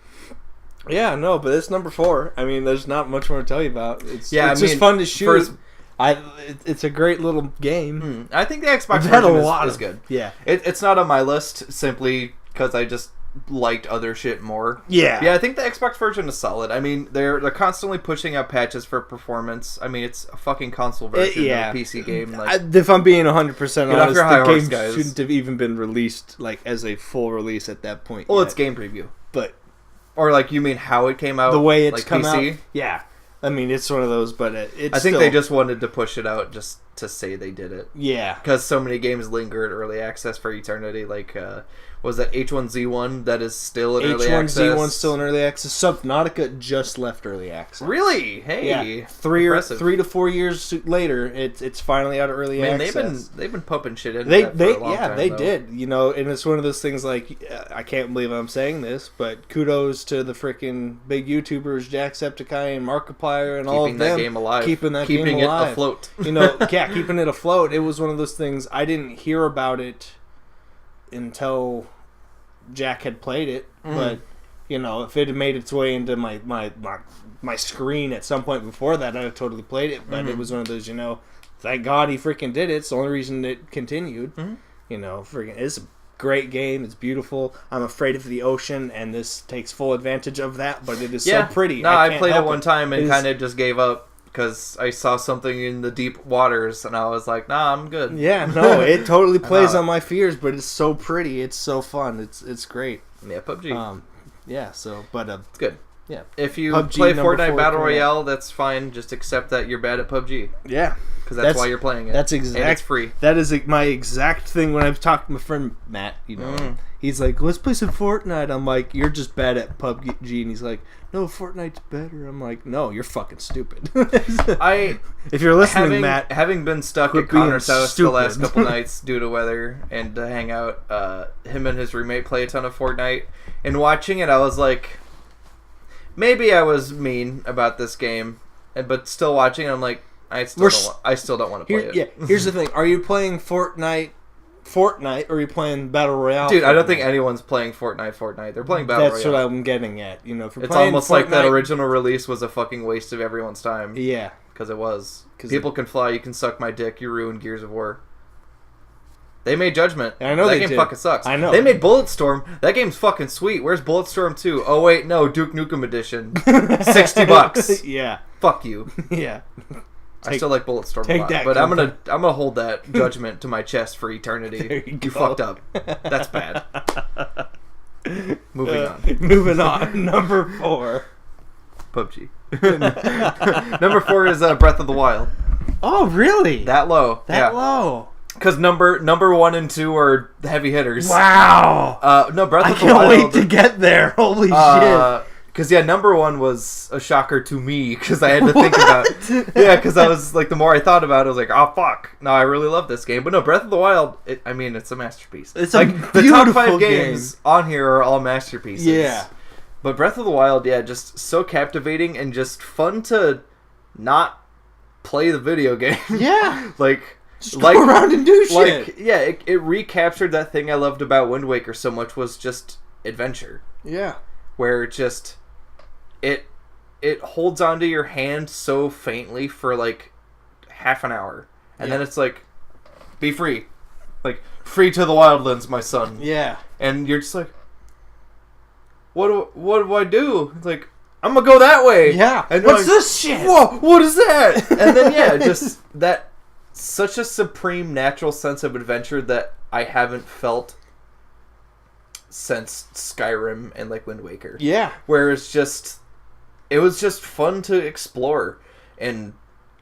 yeah, no, but it's number 4. I mean, there's not much more to tell you about. It's just fun to shoot. It's a great little game. I think the Xbox version is good. Yeah. It's not on my list simply because I just liked other shit more. Yeah. Yeah, I think the Xbox version is solid. I mean, they're constantly pushing out patches for performance. I mean, it's a fucking console version of a PC game. Like, if I'm being 100% honest, the game guys. shouldn't have even been released like as a full release at that point. Well, it's game preview. But or like you mean how it came out? The way it's like come PC? out. Yeah. I mean, it's one of those, but it's I think they just wanted to push it out just to say they did it. Yeah. Because so many games linger in early access for eternity. Like, was that H1Z1 that is still in early access? H1Z1 still in early access. Subnautica just left early access. Really? Hey. Yeah. 3 to 4 years later, it's finally out of early access. They've been pumping shit in. They for a long time, they though. did. You know, and it's one of those things like I can't believe I'm saying this, but kudos to the freaking big YouTubers Jacksepticeye and Markiplier and all of them that game alive, keeping it alive. afloat. You know, yeah, keeping it afloat. It was one of those things I didn't hear about it until Jack had played it, but you know, if it had made its way into my screen at some point before that, I'd have totally played it. But it was one of those, you know, thank God he freaking did it. It's the only reason it continued. You know, freaking, it's a great game. It's beautiful. I'm afraid of the ocean, and this takes full advantage of that. But it is so pretty. No, I played it one time and kind of just gave up. Because I saw something in the deep waters, and I was like, nah, I'm good. Yeah, no, it totally plays on my fears, but it's so pretty. It's so fun. It's great. Yeah, PUBG. Yeah, so, but... it's good. Yeah. If you PUBG play Fortnite 4 Battle Royale, that's fine. Just accept that you're bad at PUBG. Yeah. Because that's why you're playing it. That's exact. And it's free. That is my exact thing when I've talked to my friend Matt, you know. He's like, let's play some Fortnite. I'm like, you're just bad at PUBG. And he's like, no, Fortnite's better. I'm like, no, you're fucking stupid. If you're listening, Matt. Having been stuck at Connor's house the last couple nights due to weather and to hang out, him and his roommate play a ton of Fortnite. And watching it, I was like, maybe I was mean about this game. But still watching it, I'm like, I still don't want to play it. Yeah, here's the thing. Are you playing Fortnite, or are you playing Battle Royale? Dude, I don't think anyone's playing Fortnite. They're playing Battle Royale. That's what I'm getting at. You know, if you're it's playing almost Fortnite, like that original release was a fucking waste of everyone's time. Yeah. Because it was. People can fly, you can suck my dick, you ruined Gears of War. They made Judgment. I know that game fucking sucks. I know. They made Bulletstorm. That game's fucking sweet. Where's Bulletstorm 2? Oh wait, no, Duke Nukem Edition. $60. Yeah. Fuck you. Yeah. I still like Bulletstorm a lot, but I'm gonna hold that judgment to my chest for eternity. You fucked up. That's bad. Moving on. Moving on. Number 4. PUBG. Number 4 is Breath of the Wild. Oh, really? That low. That low. Because number 1 and 2 are the heavy hitters. Wow. No, Breath I of the Wild. can't wait to get there. Holy shit. Because, number 1 was a shocker to me, because I had to think about it. Yeah, because I was, like, the more I thought about it, I was like, oh, fuck. No, I really love this game. But no, Breath of the Wild, it's a masterpiece. It's like, a the top 5 beautiful games on here are all masterpieces. Yeah. But Breath of the Wild, just so captivating and just fun to not play the video game. Yeah. Just go around and do shit. It recaptured that thing I loved about Wind Waker so much, was just adventure. Yeah. Where it holds onto your hand so faintly for like half an hour, and then it's like, be free, like free to the wildlands, my son. Yeah. And you're just like, what do I do? It's like, I'm gonna go that way. Yeah. And what's this shit? Whoa, what is that? And then just that such a supreme natural sense of adventure that I haven't felt since Skyrim and like Wind Waker. Yeah. Where it was just fun to explore, and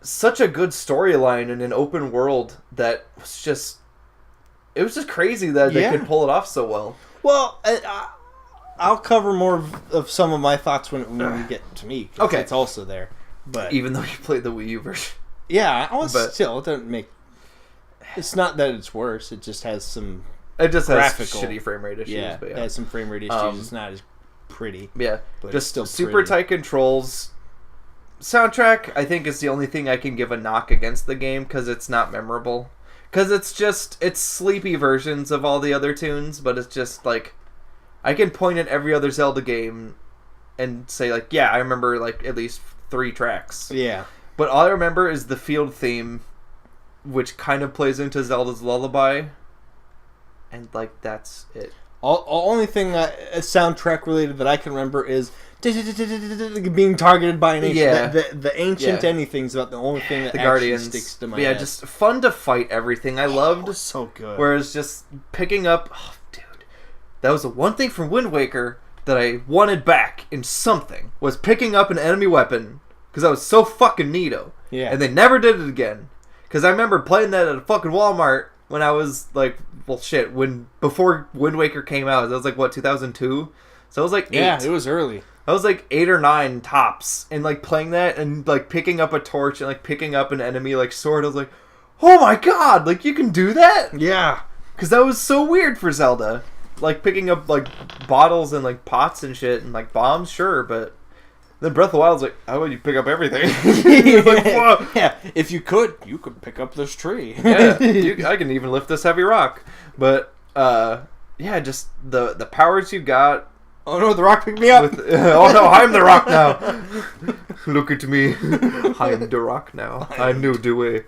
such a good storyline in an open world that was just, it was just crazy that they could pull it off so well. Well, I'll cover more of some of my thoughts when we get to me. Okay. It's also there. But even though you played the Wii U version. Yeah, still, it doesn't make... It's not that it's worse, it just has some... It just graphical, has shitty frame rate issues. Yeah, but it has some frame rate issues. It's not as pretty. Yeah, but just it's still super pretty. tight controls. Soundtrack, I think, is the only thing I can give a knock against the game, because it's not memorable. Because it's sleepy versions of all the other tunes, but it's just like, I can point at every other Zelda game and say like, yeah, I remember like at least 3 tracks. Yeah. But all I remember is the field theme, which kind of plays into Zelda's Lullaby. And like, that's it. Only thing soundtrack related that I can remember is being targeted by an ancient. Yeah. The ancient anything's about the only thing that the actually Guardians sticks to my yeah, head. just fun to fight everything. I loved. So good. Whereas just picking up, dude, that was the one thing from Wind Waker that I wanted back in something, was picking up an enemy weapon, because that was so fucking neato. Yeah. And they never did it again. Because I remember playing that at a fucking Walmart when I was like, well, shit, before Wind Waker came out. That was like, what, 2002? So I was like 8. Yeah, it was early. I was like 8 or 9 tops, and like playing that and like picking up a torch and like picking up an enemy like sword. I was like, oh my god, like you can do that? Yeah. Because that was so weird for Zelda. Like picking up like bottles and like pots and shit and like bombs, sure, but then Breath of the Wild's like, how about you pick up everything? Like, whoa. Yeah, if you could pick up this tree. Yeah, I can even lift this heavy rock. But yeah, just the powers you got. Oh no, the rock picked me up. Oh no, I'm the rock now. Look at me. I'm the rock now. I knew the way.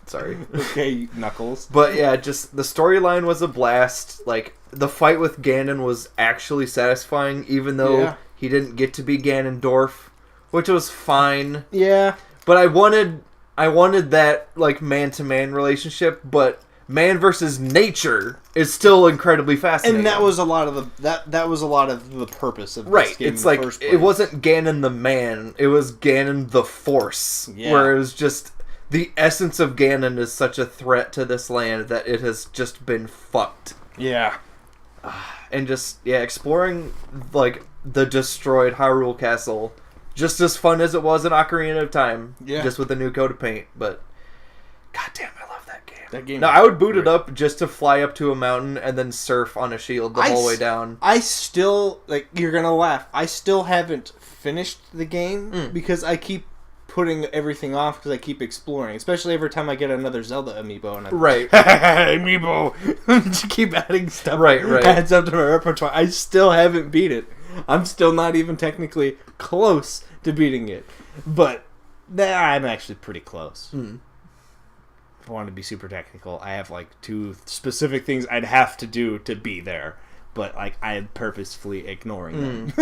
Sorry. Okay, Knuckles. But yeah, just the storyline was a blast. Like, the fight with Ganon was actually satisfying, even though he didn't get to be Ganondorf, which was fine. Yeah. But I wanted that, like, man-to-man relationship, but man versus nature is still incredibly fascinating. And that was a lot of the purpose of this game. It's like, it wasn't Ganon the man, it was Ganon the force. Yeah. Where it was just, the essence of Ganon is such a threat to this land that it has just been fucked. Yeah. And just, exploring, like, the destroyed Hyrule Castle, just as fun as it was in Ocarina of Time. Yeah. Just with a new coat of paint, but goddamn, I love that game. That game. Now, I would boot it up just to fly up to a mountain and then surf on a shield the whole way down. I still, like, you're gonna laugh, I still haven't finished the game because I keep putting everything off because I keep exploring, especially every time I get another Zelda amiibo and I'm right. amiibo. Just keep adding stuff. Right. Adds up to my repertoire. I still haven't beat it. I'm still not even technically close to beating it, but I'm actually pretty close. If I wanted to be super technical, I have like 2 specific things I'd have to do to be there, but like I am purposefully ignoring them.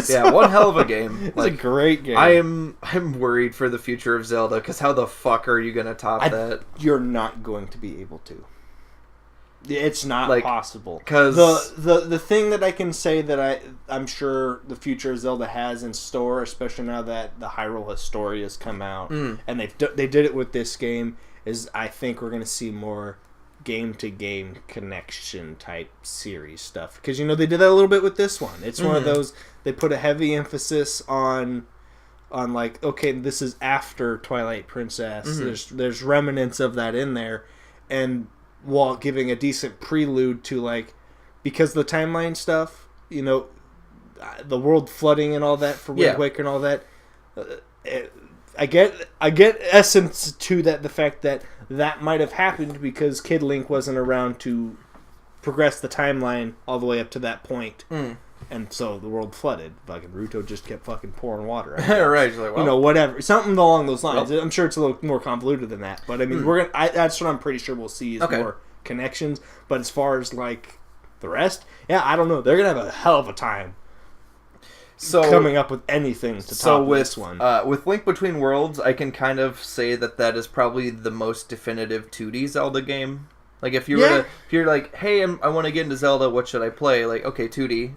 Yeah, one hell of a game. It's a great game. I'm worried for the future of Zelda, because how the fuck are you gonna top that? You're not going to be able to. It's not possible. Because the thing that I can say that I'm sure the future of Zelda has in store, especially now that the Hyrule Historia has come out, and they did it with this game, is I think we're going to see more game-to-game connection type series stuff. Because, they did that a little bit with this one. It's one of those, they put a heavy emphasis on like, okay, this is after Twilight Princess. There's remnants of that in there. And while giving a decent prelude to, like, because the timeline stuff, the world flooding and all that for Wind Waker and all that, I get essence to that, the fact that might have happened because Kid Link wasn't around to progress the timeline all the way up to that point. And so the world flooded. Fucking Ruto just kept fucking pouring water. Right. Like, well, whatever. Something along those lines. Well, I'm sure it's a little more convoluted than that. But, I mean, that's what I'm pretty sure we'll see is more connections. But as far as, like, the rest, I don't know. They're going to have a hell of a time coming up with anything to top this one. With Link Between Worlds, I can kind of say that is probably the most definitive 2D Zelda game. Like, if you're like, hey, I want to get into Zelda, what should I play? Like, okay, 2D.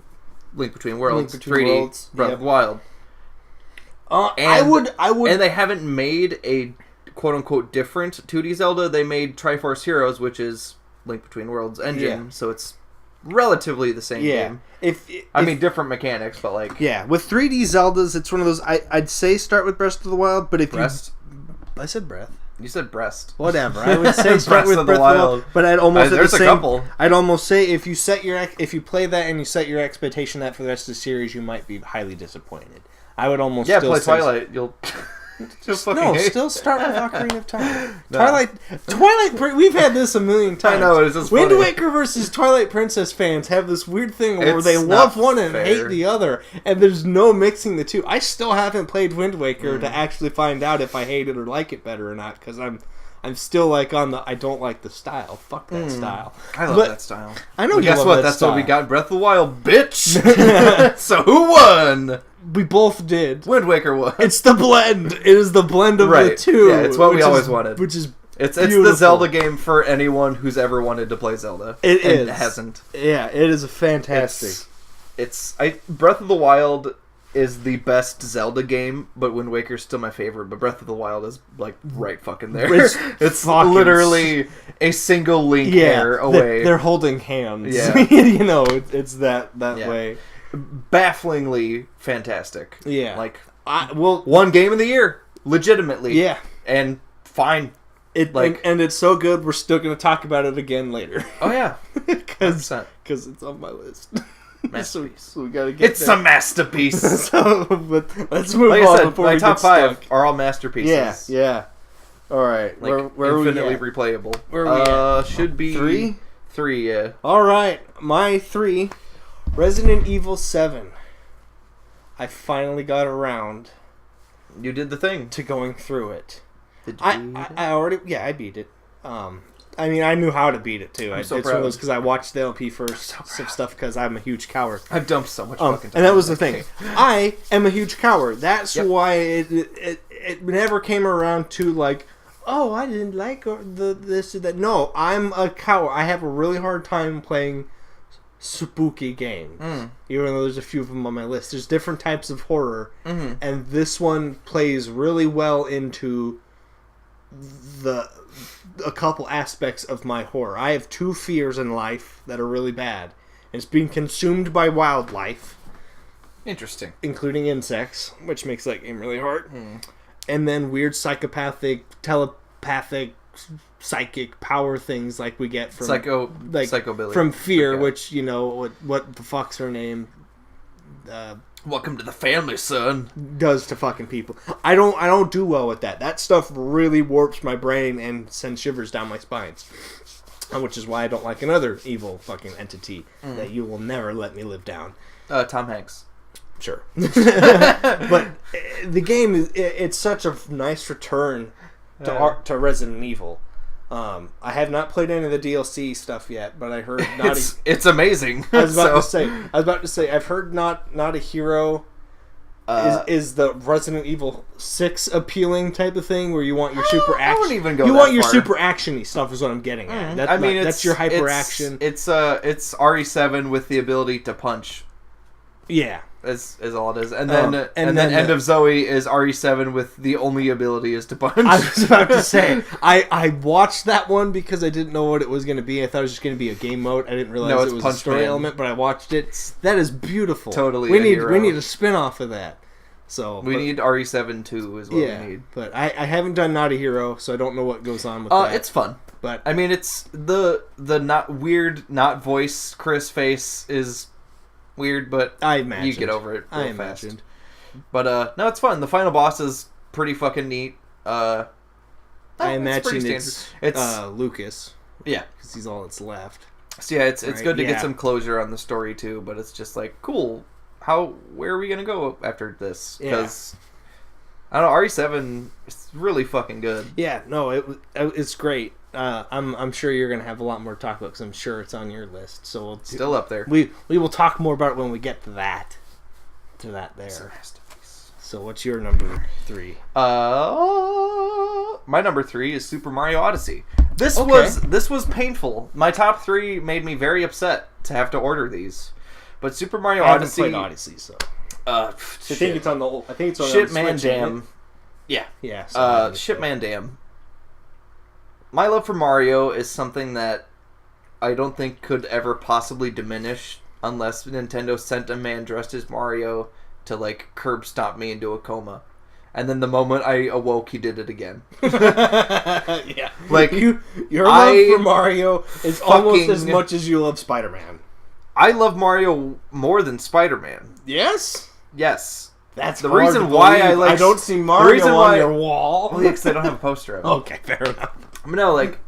Link Between Worlds, 3D, Breath of the Wild. I would, and they haven't made a quote-unquote different 2D Zelda. They made Triforce Heroes, which is Link Between Worlds engine, so it's relatively the same game. I mean, different mechanics, but like... Yeah, with 3D Zeldas, it's one of those... I'd say start with Breath of the Wild, but if I said breath. You said breast. Whatever. I would say start with Breath of the Wild, but I'd almost there's a couple. I'd almost say if you play that and you set your expectation that for the rest of the series, you might be highly disappointed. I would almost still play Twilight. You'll still start with Ocarina of Time. Twilight. We've had this a million times. I know, it's just Wind funny. Waker versus Twilight Princess fans have this weird thing where they love one and hate the other, and there's no mixing the two. I still haven't played Wind Waker to actually find out if I hate it or like it better or not, because I'm still like on the I don't like the style. Fuck that style. I love that style. I know. Well, you guess love what? that That's style. what we got. Breath of the Wild, bitch. So who won? We both did. Wind Waker won. It's the blend. It is the blend of the two. Yeah, it's what we always wanted. Which is it's the Zelda game for anyone who's ever wanted to play Zelda. It hasn't. Yeah, it is a fantastic. Breath of the Wild is the best Zelda game, but Wind Waker's still my favorite. But Breath of the Wild is like right fucking there. It's literally a single Link hair away. They're holding hands. Yeah. It's that way. Bafflingly fantastic. Yeah. Like, well, one game of the year, legitimately. Yeah. And fine. And it's so good, we're still going to talk about it again later. Oh, yeah. Because it's on my list. Masterpiece. So we gotta get it's a masterpiece. But let's move like on I said, before my we top get five stuck. are all masterpieces. Yeah. All right. Like, where infinitely are we at? replayable. Where are we at? Should be... Three, yeah. All right. My 3, Resident Evil 7. I finally got around... You did the thing. ...to going through it. Did you beat it? I already... Yeah, I beat it. I mean, I knew how to beat it, too. It's one of those because I watched the LP first stuff because I'm a huge coward. I've dumped so much fucking time. And that was the thing. I am a huge coward. That's why it never came around to, like, oh, I didn't like this or that. No, I'm a coward. I have a really hard time playing spooky games. Even though there's a few of them on my list. There's different types of horror. And this one plays really well into a couple aspects of my horror. I have 2 fears in life that are really bad. It's being consumed by wildlife. Interesting. Including insects, which makes that game really hard. And then weird psychopathic, telepathic, psychic power things like we get from... Psychobilly. From Fear, which, what the fuck's her name... Welcome to the family, son. Does to fucking people. I don't do well with that. That stuff really warps my brain and sends shivers down my spines. Which is why I don't like another evil fucking entity that you will never let me live down. Tom Hanks. Sure. But the game it's such a nice return to Resident Evil. I have not played any of the DLC stuff yet, but I heard Naughty. It's amazing. I was about to say. I've heard not a hero. Is the Resident Evil 6 appealing type of thing where you want your super action? I wouldn't even go. You that want your far. super actiony stuff is what I'm getting at. That's your hyper action. It's RE7 with the ability to punch. Yeah, is all it is, and then End of Zoe is RE7 with the only ability is to punch. I was about to say I watched that one because I didn't know what it was going to be. I thought it was just going to be a game mode. I didn't realize it was a story element, but I watched it. That is beautiful. Totally, we need a spin off of that. So we need RE7 too is what we need. But I haven't done Not a Hero, so I don't know what goes on with that. It's fun. But I mean, it's the not weird, not voice Chris face is weird, but you get over it real fast. But no, it's fun. The final boss is pretty fucking neat. I imagine it's Lucas. Yeah, because he's all that's left. So yeah, it's good to get some closure on the story too. But it's just like cool. Where are we gonna go after this? Because I don't know, RE7 is really fucking good. Yeah, no, it's great. I'm sure you're gonna have a lot more to talk about because I'm sure it's on your list. So we'll still up there. We will talk more about it when we get to that. There. So what's your number 3? My number 3 is Super Mario Odyssey. This was painful. My top 3 made me very upset to have to order these. But Super Mario Odyssey. I haven't played Odyssey, so. I think it's on the. I think it's on Shit the Man Switch, Damn. Yeah. Yeah. Shit Man Damn. My love for Mario is something that I don't think could ever possibly diminish unless Nintendo sent a man dressed as Mario to like curb stomp me into a coma. And then the moment I awoke, he did it again. Yeah. Like your love for Mario is almost as much as you love Spider-Man. I love Mario more than Spider-Man. Yes? Yes. That's the reason why I don't see Mario on your wall. Well, yeah, because I don't have a poster of it. Okay, fair enough. No, like,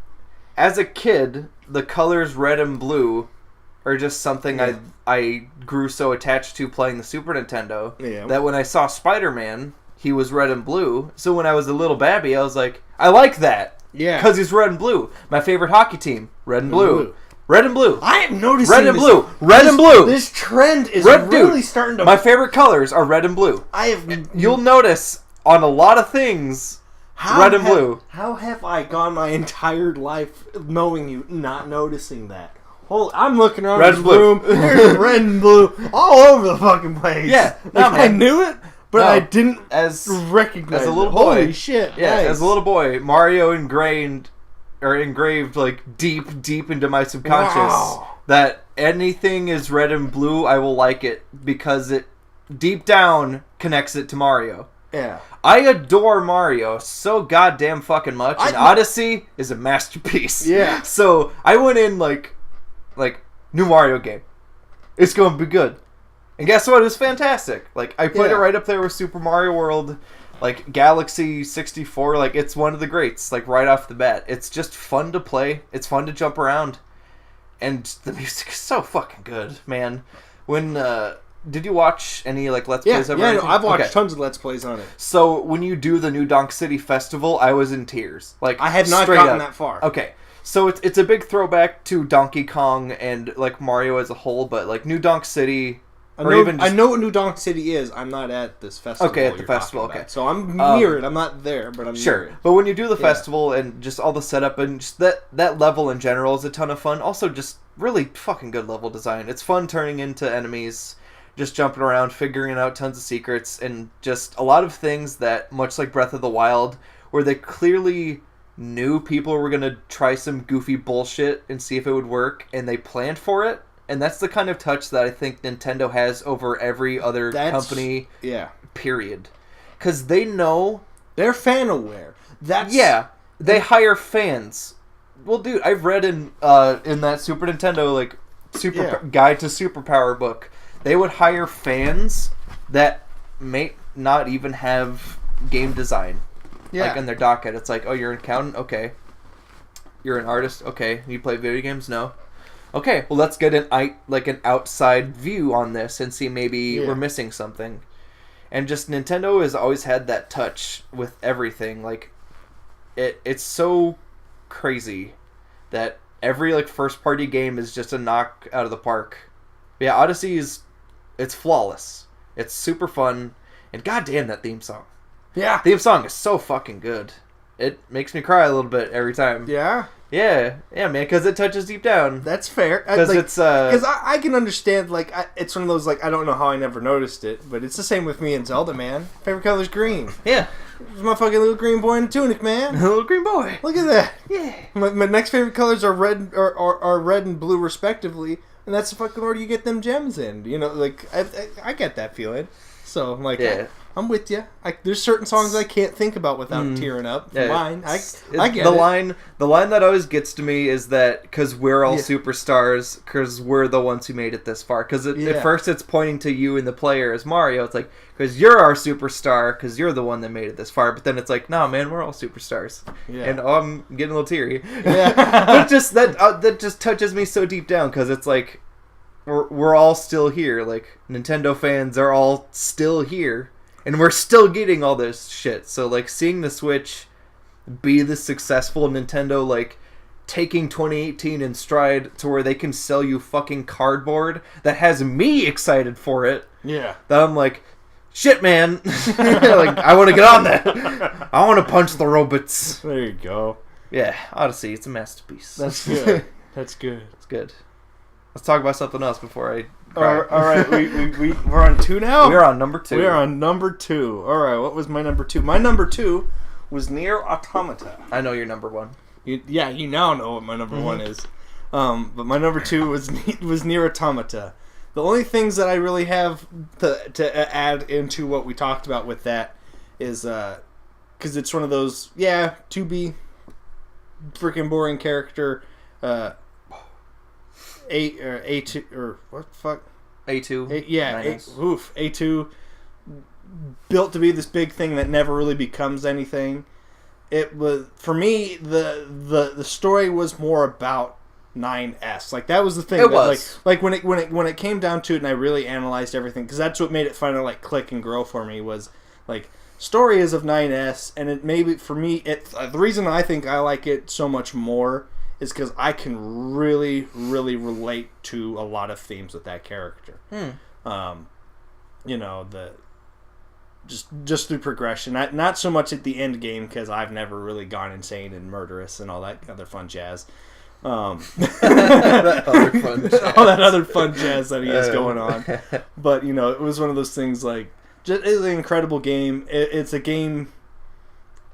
as a kid, the colors red and blue are just something I grew so attached to playing the Super Nintendo that when I saw Spider-Man, he was red and blue. So when I was a little babby, I was like, I like that. Yeah. Because he's red and blue. My favorite hockey team, red and blue. Red and blue. I am noticing red and blue. Red and blue. This trend is really starting to. My favorite colors are red and blue. You'll notice on a lot of things, red and blue. How have I gone my entire life knowing you, not noticing that? I'm looking around this room. There's red and blue all over the fucking place. Yeah, I knew it, but I didn't recognize as a little it. boy. Holy shit! Yeah, nice. as a little boy, Mario engraved like deep into my subconscious that anything is red and blue, I will like it because it deep down connects it to Mario. Yeah. I adore Mario so goddamn fucking much, and Odyssey is a masterpiece. Yeah. So I went in like new Mario game. It's going to be good. And guess what? It was fantastic. Like I put it right up there with Super Mario World. Like, Galaxy 64, like, it's one of the greats, like, right off the bat. It's just fun to play. It's fun to jump around. And the music is so fucking good, man. When, did you watch any, like, Let's Plays ever? Yeah, no, I've watched tons of Let's Plays on it. So, when you do the New Donk City Festival, I was in tears. Like, I had not gotten that far. Okay. So, it's a big throwback to Donkey Kong and, like, Mario as a whole, but, like, New Donk City... I know what New Donk City is. I'm not at this festival. Okay, at the festival. Okay, so I'm near it. I'm not there, but I'm near it. But when you do the festival and just all the setup and just that level in general is a ton of fun. Also, just really fucking good level design. It's fun turning into enemies, just jumping around, figuring out tons of secrets, and just a lot of things that, much like Breath of the Wild, where they clearly knew people were gonna try some goofy bullshit and see if it would work, and they planned for it. And that's the kind of touch that I think Nintendo has over every other company. Yeah. Period. Because they know they're fan aware. They hire fans. Well, dude, I've read in that Super Nintendo Guide to Superpower book, they would hire fans that may not even have game design. Yeah. Like in their docket, it's like, oh, you're an accountant, okay. You're an artist, okay. You play video games, no. Okay, well, let's get an outside view on this and see maybe we're missing something. And just Nintendo has always had that touch with everything. Like, it's so crazy that every like first party game is just a knock out of the park. But yeah, Odyssey it's flawless. It's super fun, and goddamn that theme song. Yeah, theme song is so fucking good. It makes me cry a little bit every time. Yeah. Yeah, man, because it touches deep down. That's fair. Because like, it's because I can understand. Like, it's one of those like I don't know how I never noticed it, but it's the same with me and Zelda, man. Favorite color's green. Yeah, it's my fucking little green boy in a tunic, man. Little green boy. Look at that. Yeah. My next favorite colors are red are red and blue respectively, and that's the fucking order you get them gems in. You know, like I get that feeling. So I'm like, yeah. I'm with you. There's certain songs I can't think about without tearing up. Yeah. Mine, I get the it. line. The line that always gets to me is that because we're all superstars, because we're the ones who made it this far. Because at first it's pointing to you and the player as Mario. It's like because you're our superstar, because you're the one that made it this far. But then it's like, nah, man, we're all superstars. Yeah. And I'm getting a little teary. Yeah. But just that just touches me so deep down because it's like we're all still here. Like Nintendo fans are all still here. And we're still getting all this shit. So, like, seeing the Switch be the successful Nintendo, like, taking 2018 in stride to where they can sell you fucking cardboard that has me excited for it. Yeah. That I'm like, shit, man. Like, I want to get on that. I want to punch the robots. There you go. Yeah, Odyssey, it's a masterpiece. That's good. That's good. It's good. Let's talk about something else before I... All right, we're on 2 now? We're on number 2. We're on number 2. All right, what was my number 2? My number 2 was Nier Automata. I know your number 1. You now know what my number 1 is. But my number 2 was Nier Automata. The only things that I really have to add into what we talked about with that is because it's one of those 2B freaking boring character. A2 or what the fuck? A2. A2 built to be this big thing that never really becomes anything. It was for me the story was more about 9S. Like that was the thing. It was like when it came down to it, and I really analyzed everything because that's what made it finally like click and grow for me was like story is of 9S, and it maybe for me the reason I think I like it so much more is because I can really, really relate to a lot of themes with that character. You know, just through progression. Not so much at the end game because I've never really gone insane and murderous and all that other fun jazz. That other fun jazz. All that other fun jazz that he has going on. But you know, it was one of those things like it's an incredible game. It's a game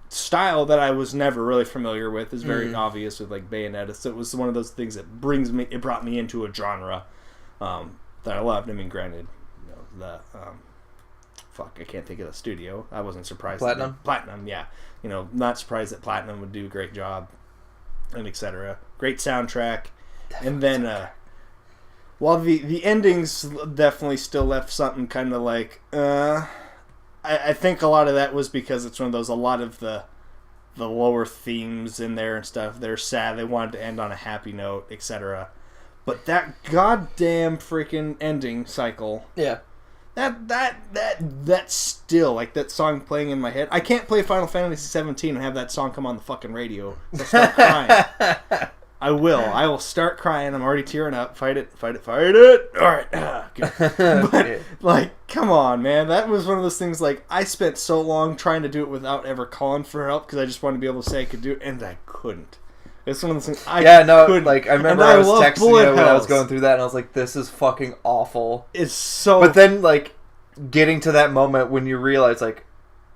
style that I was never really familiar with is very obvious with like Bayonetta, so it was one of those things that brought me into a genre that I loved. I mean, granted, you know, I can't think of the studio. I wasn't surprised. Platinum, yeah. You know, not surprised that Platinum would do a great job, and etc. Great soundtrack, and then while the endings definitely still left something kind of like I think a lot of that was because it's one of those, a lot of the lower themes in there and stuff, they're sad. They wanted to end on a happy note, etc. But that goddamn freaking ending cycle. Yeah. That still, like, that song playing in my head. I can't play Final Fantasy 17 and have that song come on the fucking radio. I'll start crying. I will start crying. I'm already tearing up. Fight it. Alright. But, like, come on, man. That was one of those things, like, I spent so long trying to do it without ever calling for help because I just wanted to be able to say I could do it, and I couldn't. It's one of those things I couldn't. Like, I remember I was texting you when I was going through that, and I was like, this is fucking awful. It's so... But then, like, getting to that moment when you realize, like,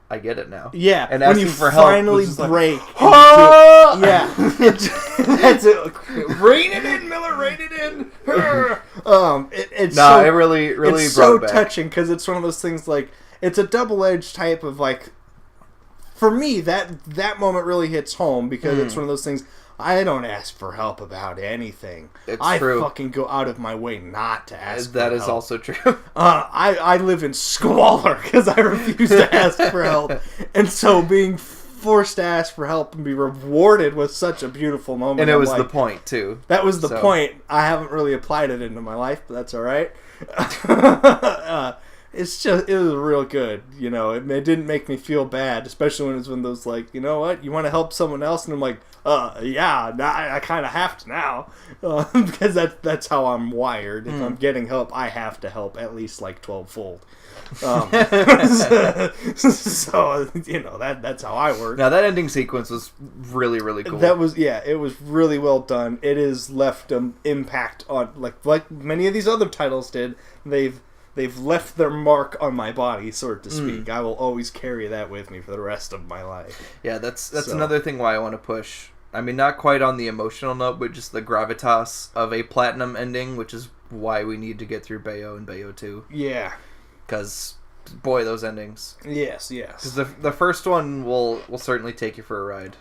I get it now. Yeah, and when you finally break. Like, yeah. That's it. Rein it in, Miller. Rein it in. It's it really it's so touching because it's one of those things like it's a double-edged type of like. For me, that moment really hits home because it's one of those things. I don't ask for help about anything. It's true. I fucking go out of my way not to ask for help. That is also true. I live in squalor because I refuse to ask for help. And so being forced to ask for help and be rewarded was such a beautiful moment. And it was the point, too. That was the point. I haven't really applied it into my life, but that's all right. it was real good. It didn't make me feel bad, especially when it's when those like, you know what, you want to help someone else, and I'm like, yeah, I kind of have to now, because that's how I'm wired. If I'm getting help, I have to help at least like 12-fold. So that's how I work. Now that ending sequence was really, really cool. It was really well done. It has left an impact on like many of these other titles did. They've left their mark on my body, so to speak. I will always carry that with me for the rest of my life. Yeah, that's another thing why I want to push. I mean, not quite on the emotional note, but just the gravitas of a platinum ending, which is why we need to get through Bayo and Bayo 2. Yeah. Because, boy, those endings. Yes. Because the first one will certainly take you for a ride.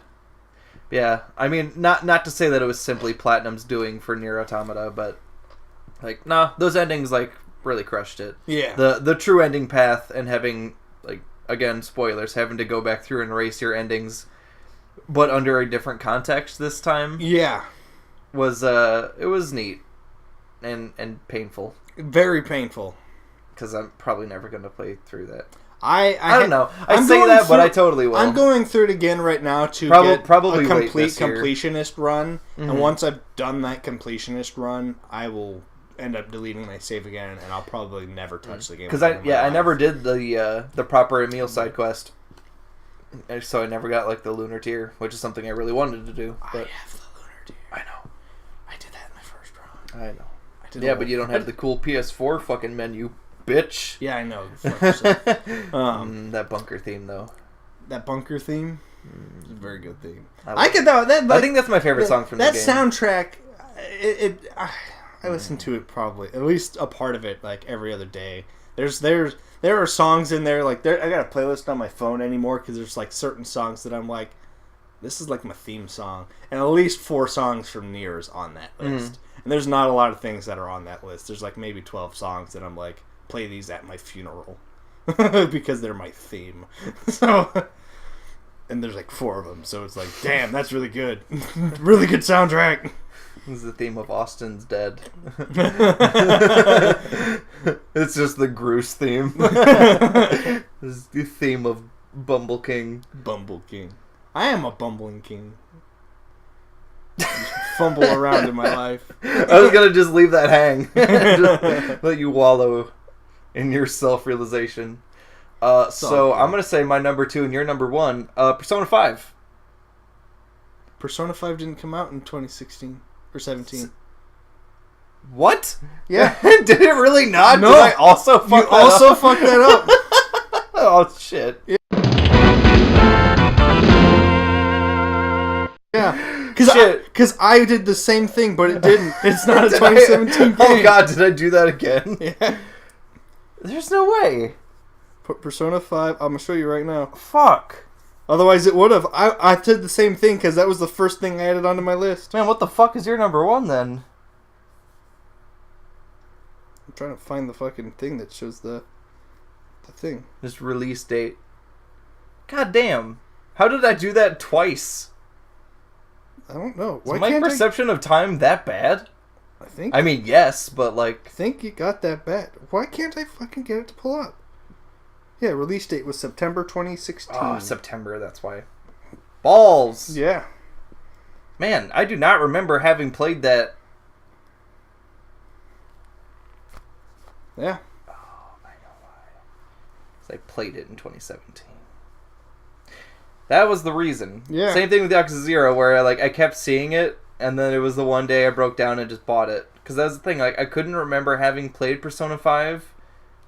Yeah, I mean, not to say that it was simply Platinum's doing for Nier Automata, but, like, nah, those endings, like, really crushed it. Yeah. The true ending path and having, like, again, spoilers, having to go back through and erase your endings, but under a different context this time. Yeah. Was, it was neat. And painful. Very painful. Because I'm probably never going to play through that. I don't know. I say that, but I totally will. I'm going through it again right now to get probably a complete completionist run. Mm-hmm. And once I've done that completionist run, I will end up deleting my save again, and I'll probably never touch the game. Because I never did the proper Emil side quest, so I never got like the lunar tier, which is something I really wanted to do. But I have the lunar tier. I know. I did that in my first run. I know. Yeah, but you don't have the cool PS4 fucking menu, bitch. Yeah, I know. That bunker theme, though. That bunker theme is a very good theme. I think that's my favorite song from the game. That soundtrack, I listen to it probably at least a part of it like every other day. There are songs in there like I got a playlist on my phone anymore because there's like certain songs that I'm like, this is like my theme song, and at least 4 songs from Nier is on that list. And there's not a lot of things that are on that list. There's like maybe 12 songs that I'm like, play these at my funeral because they're my theme. So, and there's like 4 of them, so it's like, damn, that's really good. Really good soundtrack. This is the theme of Austin's Dead. It's just the Groose theme. This is the theme of Bumble King. Bumble King. I am a bumbling king. Fumble around in my life. I was gonna just leave that hang. Just let you wallow in your self-realization. So I'm gonna say my number 2 and your number 1. Persona 5. Persona 5 didn't come out in 2016 or 17. What? Yeah. Did it really not? No. Did I also fuck that up? Oh shit. Yeah, because I did the same thing, but it didn't. It's not a 2017 game. Oh god, did I do that again? Yeah. There's no way. Persona 5, I'm going to show you right now. Fuck. Otherwise it would have. I did the same thing because that was the first thing I added onto my list. Man, what the fuck is your number 1 then? I'm trying to find the fucking thing that shows the thing. Just release date. God damn. How did I do that twice? I don't know. Is my perception of time that bad? I mean, yes, but like... I think you got that bad. Why can't I fucking get it to pull up? Yeah, release date was September 2016. Oh, September, that's why. Balls! Yeah. Man, I do not remember having played that. Yeah. Oh, I know why. Because I played it in 2017. That was the reason. Yeah. Same thing with Yakuza 0, where I kept seeing it, and then it was the one day I broke down and just bought it. Because that was the thing, like, I couldn't remember having played Persona 5,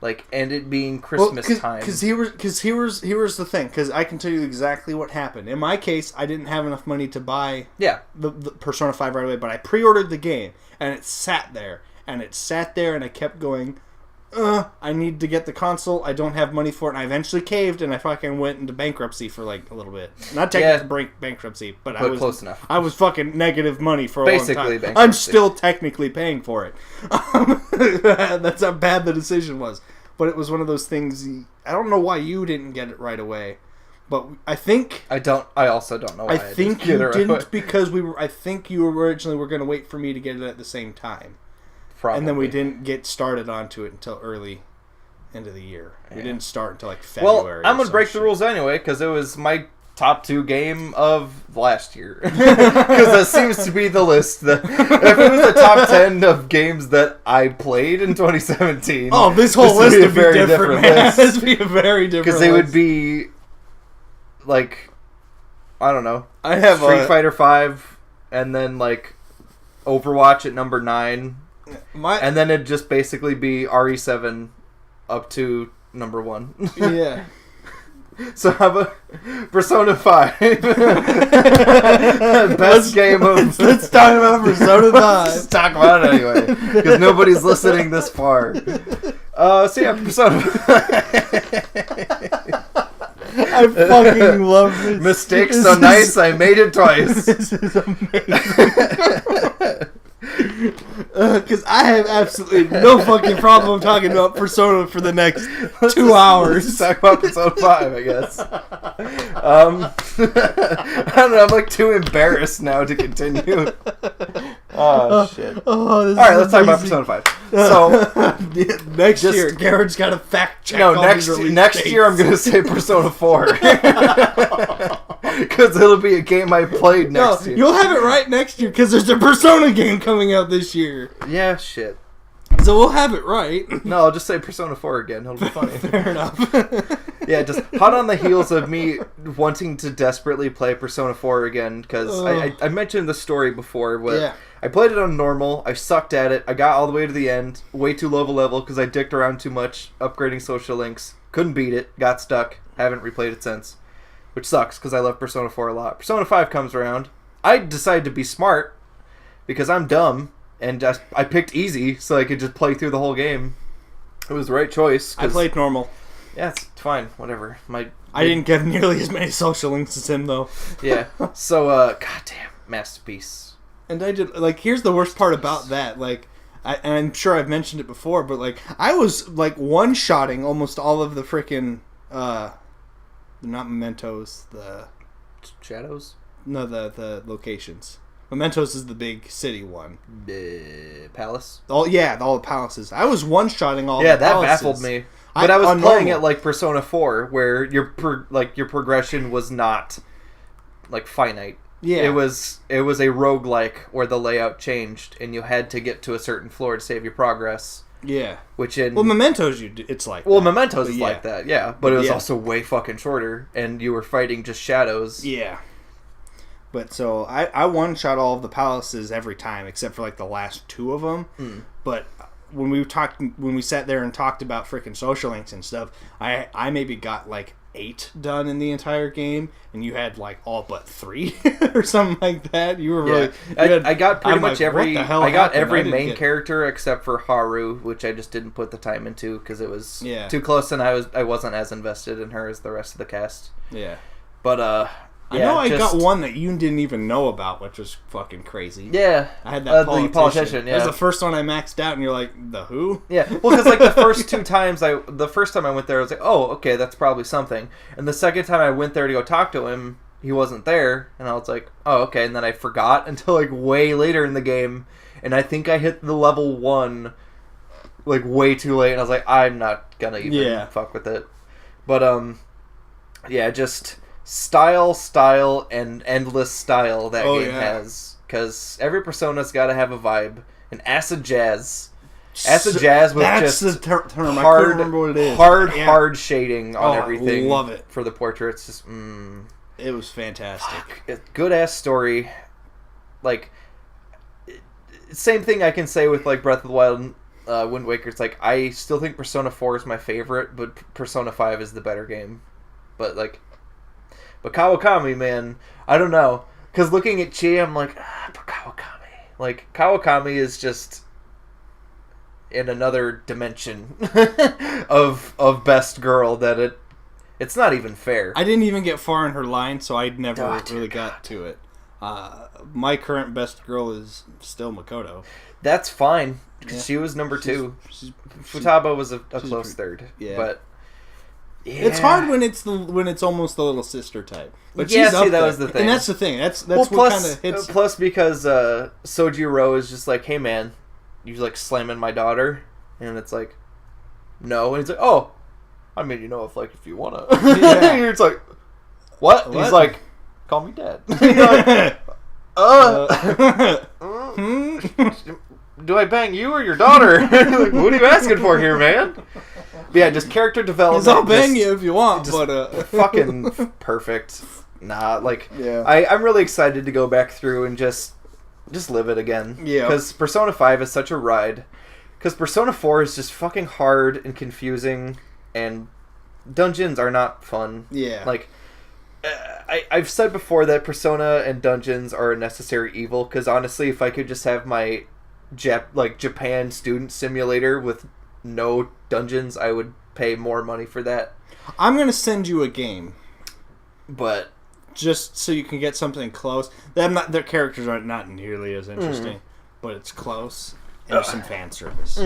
like, and it being Christmas time. Because here's the thing, because I can tell you exactly what happened. In my case, I didn't have enough money to buy the Persona 5 right away, but I pre-ordered the game, and it sat there, and I kept going, I need to get the console. I don't have money for it. And I eventually caved, and I fucking went into bankruptcy for like a little bit. Not technically bankruptcy, but I was close enough. I was fucking negative money for a Basically long time. Bankruptcy. I'm still technically paying for it. That's how bad the decision was. But it was one of those things. I don't know why you didn't get it right away, but I think I also don't know why. I think you didn't because I think you originally were going to wait for me to get it at the same time. Probably. And then we didn't get started onto it until early end of the year. We didn't start until like Well, February. I'm going to break the rules anyway, because it was my top 2 game of last year. Because that seems to be the list. If it was the top 10 of games that I played in 2017... Oh, this whole list would be very different, man. list. This would be a very different Because they would be, like, I don't know, I have Street Fighter 5, and then, like, Overwatch at number 9. And then it'd just basically be RE7 up to number 1. Yeah. So how about Persona 5? Best game of... Let's talk about Persona 5. Let's talk about it anyway. Because nobody's listening this far. So yeah, Persona 5. I fucking love this. Mistakes so nice, I made it twice. This is amazing. Because I have absolutely no fucking problem talking about Persona for the next 2 hours. Let's talk about Persona 5, I guess. I don't know, I'm like too embarrassed now to continue. Oh, shit. Alright, let's talk about Persona 5. So, next year, Garrett's got to fact check. No, next year I'm going to say Persona 4. Because it'll be a game I played next year. You'll have it right next year because there's a Persona game coming out this year. Yeah, shit. So we'll have it right. No, I'll just say Persona 4 again. It'll be funny. Fair enough. Yeah, just hot on the heels of me wanting to desperately play Persona 4 again, because I mentioned the story before, but I played it on normal, I sucked at it, I got all the way to the end, way too low of a level because I dicked around too much, upgrading social links, couldn't beat it, got stuck, haven't replayed it since, which sucks because I love Persona 4 a lot. Persona 5 comes around, I decided to be smart, because I'm dumb, and I picked easy so I could just play through the whole game. It was the right choice. I played normal. Yeah, it's fine. Whatever. I didn't get nearly as many social links as him, though. Yeah. So, goddamn, masterpiece. And I did, like, here's the worst part about that. Like, and I'm sure I've mentioned it before, but, like, I was, like, one-shotting almost all of the freaking, not mementos, the... Shadows? No, the locations. Mementos is the big city one. The palace? All the palaces. I was one-shotting all the palaces. Yeah, that baffled me. But I was playing it like Persona 4, where your progression was not, like, finite. Yeah. It was a roguelike where the layout changed, and you had to get to a certain floor to save your progress. Yeah. Which in... Well, Mementos, it's like Well, that. Mementos is like that, yeah. But it was also way fucking shorter, and you were fighting just shadows. Yeah. But so I one-shot all of the palaces every time, except for like the last 2 of them. Mm. But when we sat there and talked about freaking social links and stuff, I maybe got like 8 done in the entire game, and you had like all but 3 or something like that. You were really. I got pretty much every. I got every main character except for Haru, which I just didn't put the time into because it was too close, and I wasn't as invested in her as the rest of the cast. Yeah. But I know I got one that you didn't even know about, which was fucking crazy. Yeah. I had that the politician, yeah. That was the first one I maxed out, and you're like, the who? Yeah. Well, because like the first time I went there, I was like, oh, okay, that's probably something. And the second time I went there to go talk to him, he wasn't there, and I was like, oh, okay. And then I forgot until like way later in the game, and I think I hit the level 1 like way too late, and I was like, I'm not gonna even fuck with it. But yeah, just style, and endless style that game has. Because every Persona's got to have a vibe. And acid jazz. Acid jazz was that's just the term. I couldn't remember what it is. Hard shading on everything. Love it. For the portraits. Just, It was fantastic. Good-ass story. Like, same thing I can say with like Breath of the Wild and Wind Waker. It's like, I still think Persona 4 is my favorite, but Persona 5 is the better game. But Kawakami, man, I don't know. Because looking at Chi, I'm like, but Kawakami. Like, Kawakami is just in another dimension of best girl that it's not even fair. I didn't even get far in her line, so I never really got to it. My current best girl is still Makoto. That's fine. Because she was number 2. Futaba was a close third. Yeah. But... yeah. It's hard when it's almost the little sister type. But she's up that was the thing. And that's the thing. That's what kind of hits. Plus, because Sojiro is just like, hey man, you like slamming my daughter, and it's like, no. And he's like, oh, I mean, if you wanna. Yeah. It's like, what? What? He's like, call me Dad. He's like, do I bang you or your daughter? Like, what are you asking for here, man? But yeah, just character development. I'll bang you if you want, but fucking perfect. Nah, yeah. I'm really excited to go back through and just live it again. Yeah. Because Persona 5 is such a ride. Because Persona 4 is just fucking hard and confusing, and dungeons are not fun. Yeah. I've said before that Persona and dungeons are a necessary evil, because honestly, if I could just have my Japan student simulator with no dungeons, I would pay more money for that. I'm going to send you a game. But just so you can get something close. Their characters are not nearly as interesting, but it's close. And there's some fan service.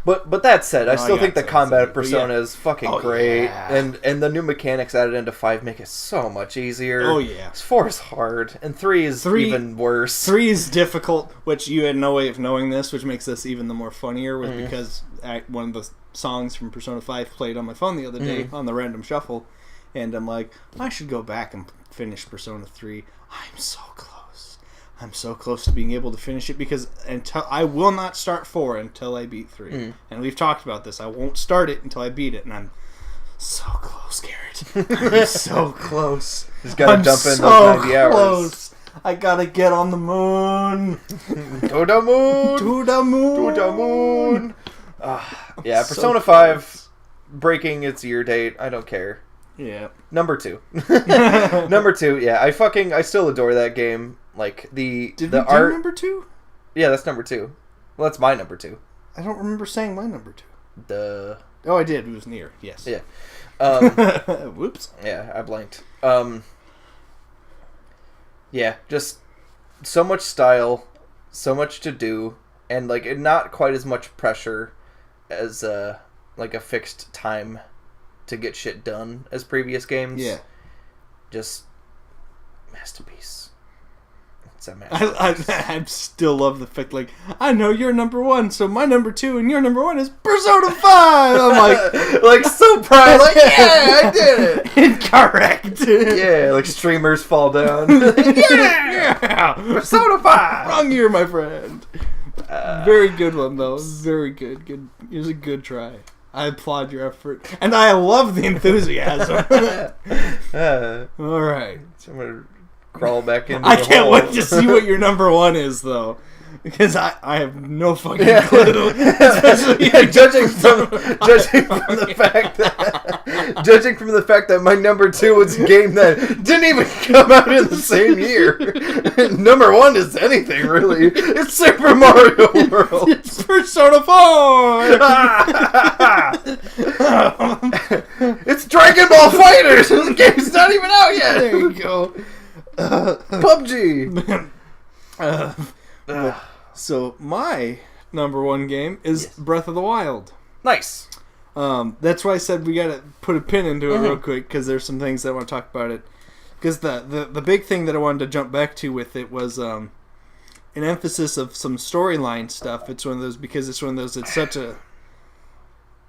But that said, I still think the combat of Persona is fucking great. Yeah. And the new mechanics added into 5 make it so much easier. Oh, yeah. 4 is hard, and 3 is even worse. 3 is difficult, which you had no way of knowing this, which makes this even the more funnier, was because one of the songs from Persona 5 played on my phone the other day on the random shuffle, and I'm like, I should go back and finish Persona 3. I'm so close. I'm so close to being able to finish it, because until I will not start 4 until I beat 3. And we've talked about this. I won't start it until I beat it, and I'm so close, Garrett. I'm so close. Just gotta dump in those 90 hours. Close. I gotta get on the moon. To the moon. To the moon. To the moon. Yeah, Persona 5 breaking its year date. I don't care. Yeah. Number 2. Number 2, yeah. I still adore that game. Did we do number 2? Yeah, that's number 2. Well, that's my number 2. I don't remember saying my number 2. Duh. Oh, I did. It was near. Yes. Yeah. Whoops. Yeah, I blanked. Yeah, just so much style, so much to do, and not quite as much pressure as a fixed time to get shit done as previous games. Yeah. Just masterpiece. It's a masterpiece. I still love the fact, I know you're number 1, so my number 2 and your number 1 is Persona 5! I'm like so proud, yeah, I did it! Incorrect! Yeah, streamers fall down. Yeah! Persona 5! Wrong year, my friend. Very good one, though. Very good. Good. It was a good try. I applaud your effort. And I love the enthusiasm. All right. So I'm going to crawl back in. I can't wait to see what your number 1 is, though. Because I have no fucking clue. Especially judging from the fact that my number 2 was a game that didn't even come out in the same year. Number 1 is anything, really. It's Super Mario World. It's Persona 4. It's Dragon Ball Fighters. The game's not even out yet. There you go. PUBG. So my number 1 game is Breath of the Wild. Nice. That's why I said we gotta put a pin into it real quick, because there's some things that I want to talk about it. Because the big thing that I wanted to jump back to with it was an emphasis of some storyline stuff. It's one of those, because it's one of those, it's such a...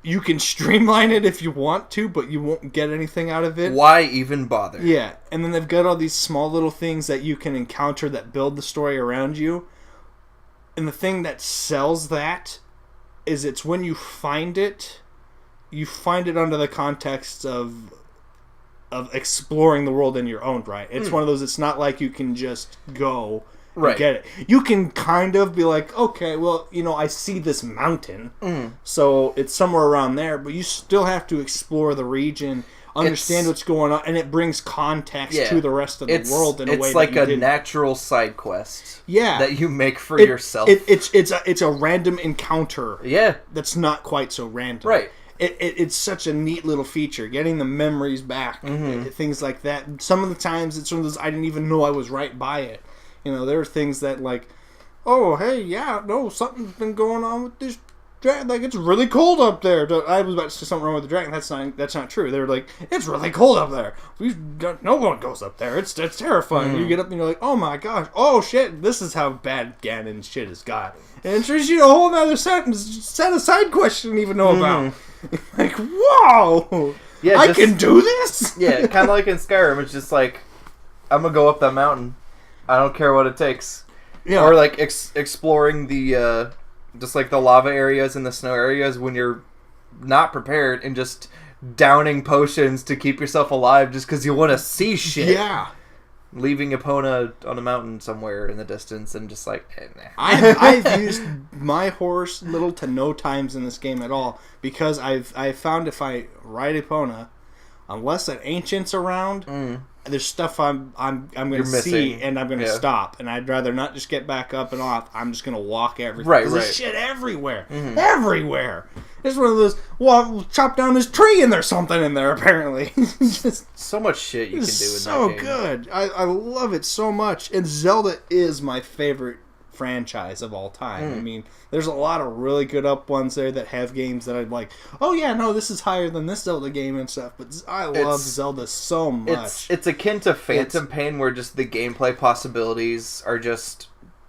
You can streamline it if you want to, but you won't get anything out of it. Why even bother? Yeah, and then they've got all these small little things that you can encounter that build the story around you. And the thing that sells that is it's when you find it under the context of exploring the world in your own right. It's one of those, it's not like you can just go and get it. You can kind of be like, okay, well, I see this mountain, so it's somewhere around there, but you still have to explore the region, understand what's going on, and it brings context to the rest of the world in a way that it's like a natural side quest that you make for yourself. It's a random encounter that's not quite so random. Right. It's such a neat little feature, getting the memories back, things like that. Some of the times it's one of those, I didn't even know I was right by it. There are things that oh, hey, something's been going on with this like it's really cold up there. I was about to say something wrong with the dragon. That's not true. They were like, it's really cold up there. No one goes up there. It's terrifying. You get up and you're like, oh my gosh, oh shit, this is how bad Ganon's shit has got. And it shows you a whole other set of side quest you didn't even know about. Like, whoa, yeah, I can do this. Yeah, kind of like in Skyrim. It's just like, I'm gonna go up that mountain. I don't care what it takes. Yeah. Or like exploring the just like the lava areas and the snow areas when you're not prepared, and just downing potions to keep yourself alive just because you want to see shit. Yeah. Leaving Epona on a mountain somewhere in the distance and just like... I've used my horse little to no times in this game at all, because I've found if I ride Epona, unless an ancient's around... There's stuff I'm going to see, and I'm going to stop, and I'd rather not just get back up and off. I'm just going to walk everything. Right. There's shit everywhere, everywhere. It's one of those. Well, we'll chop down this tree, and there's something in there apparently. Just so much shit you can do in that game. So good. I love it so much, and Zelda is my favorite franchise of all time. I mean, there's a lot of really good up ones there that have games that I'd like, oh yeah, no, this is higher than this Zelda game and stuff, but I love Zelda so much. It's akin to Phantom Pain, where just the gameplay possibilities are just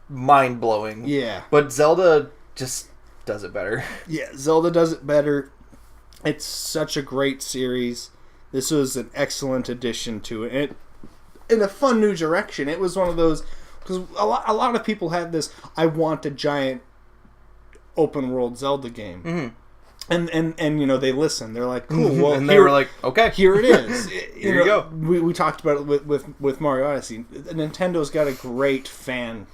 mind-blowing. Yeah. But Zelda just does it better. Yeah, Zelda does it better. It's such a great series. This was an excellent addition to it. In a fun new direction. It was one of those... Because a lot of people had this, I want a giant open world Zelda game. And you know, they listen. They're like, cool. Well, and they were like, okay. Here it is. Here you go. We talked about it with Mario Odyssey. Nintendo's got a great fan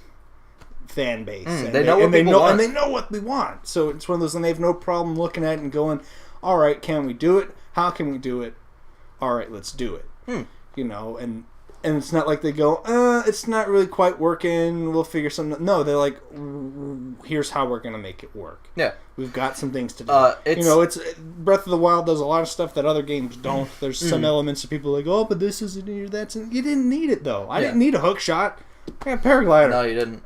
base. And they know what people want. And they know what we want. So it's one of those, and they have no problem looking at it and going, all right, can we do it? How can we do it? All right, let's do it. You know, and it's not like they go, it's not really quite working, we'll figure something. No, they're like, here's how we're going to make it work. Yeah. We've got some things to do. You know, it's Breath of the Wild does a lot of stuff that other games don't. There's some elements that people are like, oh, but this isn't here, that's... You didn't need it, though. I didn't need a hook shot. I got a paraglider. No, you didn't.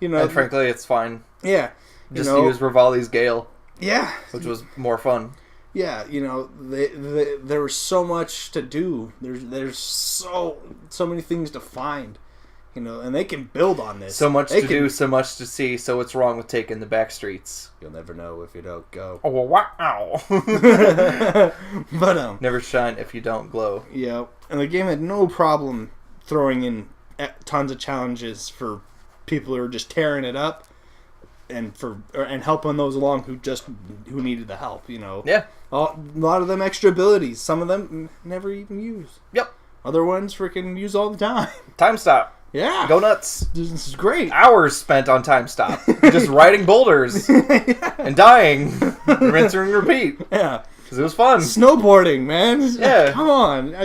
You know, and frankly, it's fine. Yeah. Just use Rivali's Gale. Yeah. Which was more fun. Yeah, you know, there was so much to do. There's so many things to find, you know, and they can build on this. So much to do, so much to see. So what's wrong with taking the back streets? You'll never know if you don't go. Oh wow! But never shine if you don't glow. Yeah, and the game had no problem throwing in tons of challenges for people who are just tearing it up. And helping those along who needed the help, you know. Yeah. A lot of them extra abilities. Some of them never even use. Yep. Other ones freaking use all the time. Time stop. Yeah. Go nuts. This is great. Hours spent on time stop. Just riding boulders. And dying. Rinse and repeat. Yeah. Because it was fun. Snowboarding, man. Yeah. Come on.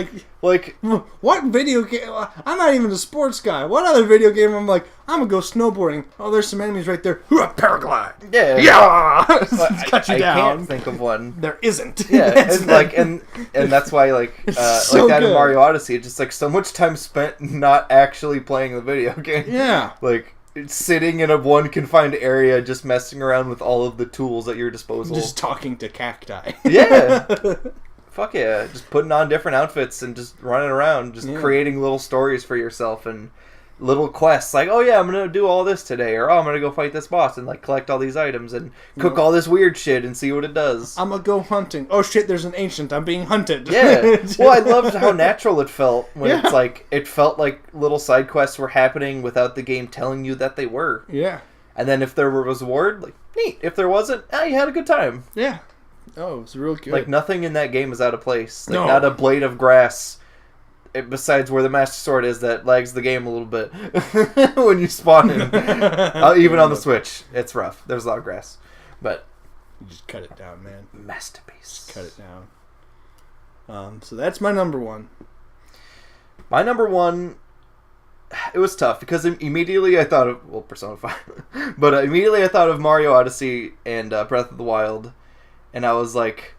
Like, what video game? I'm not even a sports guy. What other video game I'm like, I'm going to go snowboarding. Oh, there's some enemies right there. Paraglide. Yeah. Yeah. Cut you down. I can't think of one. There isn't. Yeah. and that's why, like so like that good. in Mario Odyssey, just like so much time spent not actually playing the video game. Yeah. Like, sitting in a one confined area, just messing around with all of the tools at your disposal. Just talking to cacti. Yeah. Fuck yeah. Just putting on different outfits and just running around, just creating little stories for yourself and little quests. Like, oh yeah, I'm going to do all this today, or oh, I'm going to go fight this boss and like collect all these items and cook all this weird shit and see what it does. I'm going to go hunting. Oh shit, there's an ancient. I'm being hunted. Yeah. Well, I loved how natural it felt when it's like, it felt like little side quests were happening without the game telling you that they were. Yeah. And then if there was a reward, like, neat. If there wasn't, you had a good time. Yeah. Oh, it was real good. Like, nothing in that game is out of place. Like, not a blade of grass, besides where the Master Sword is, that lags the game a little bit when you spawn in. Even on the Switch, it's rough. There's a lot of grass. But you just cut it down, man. Masterpiece. Just cut it down. So that's my number one. My number one... It was tough, because immediately I thought of... Well, Persona 5. But immediately I thought of Mario Odyssey and Breath of the Wild. And I was like,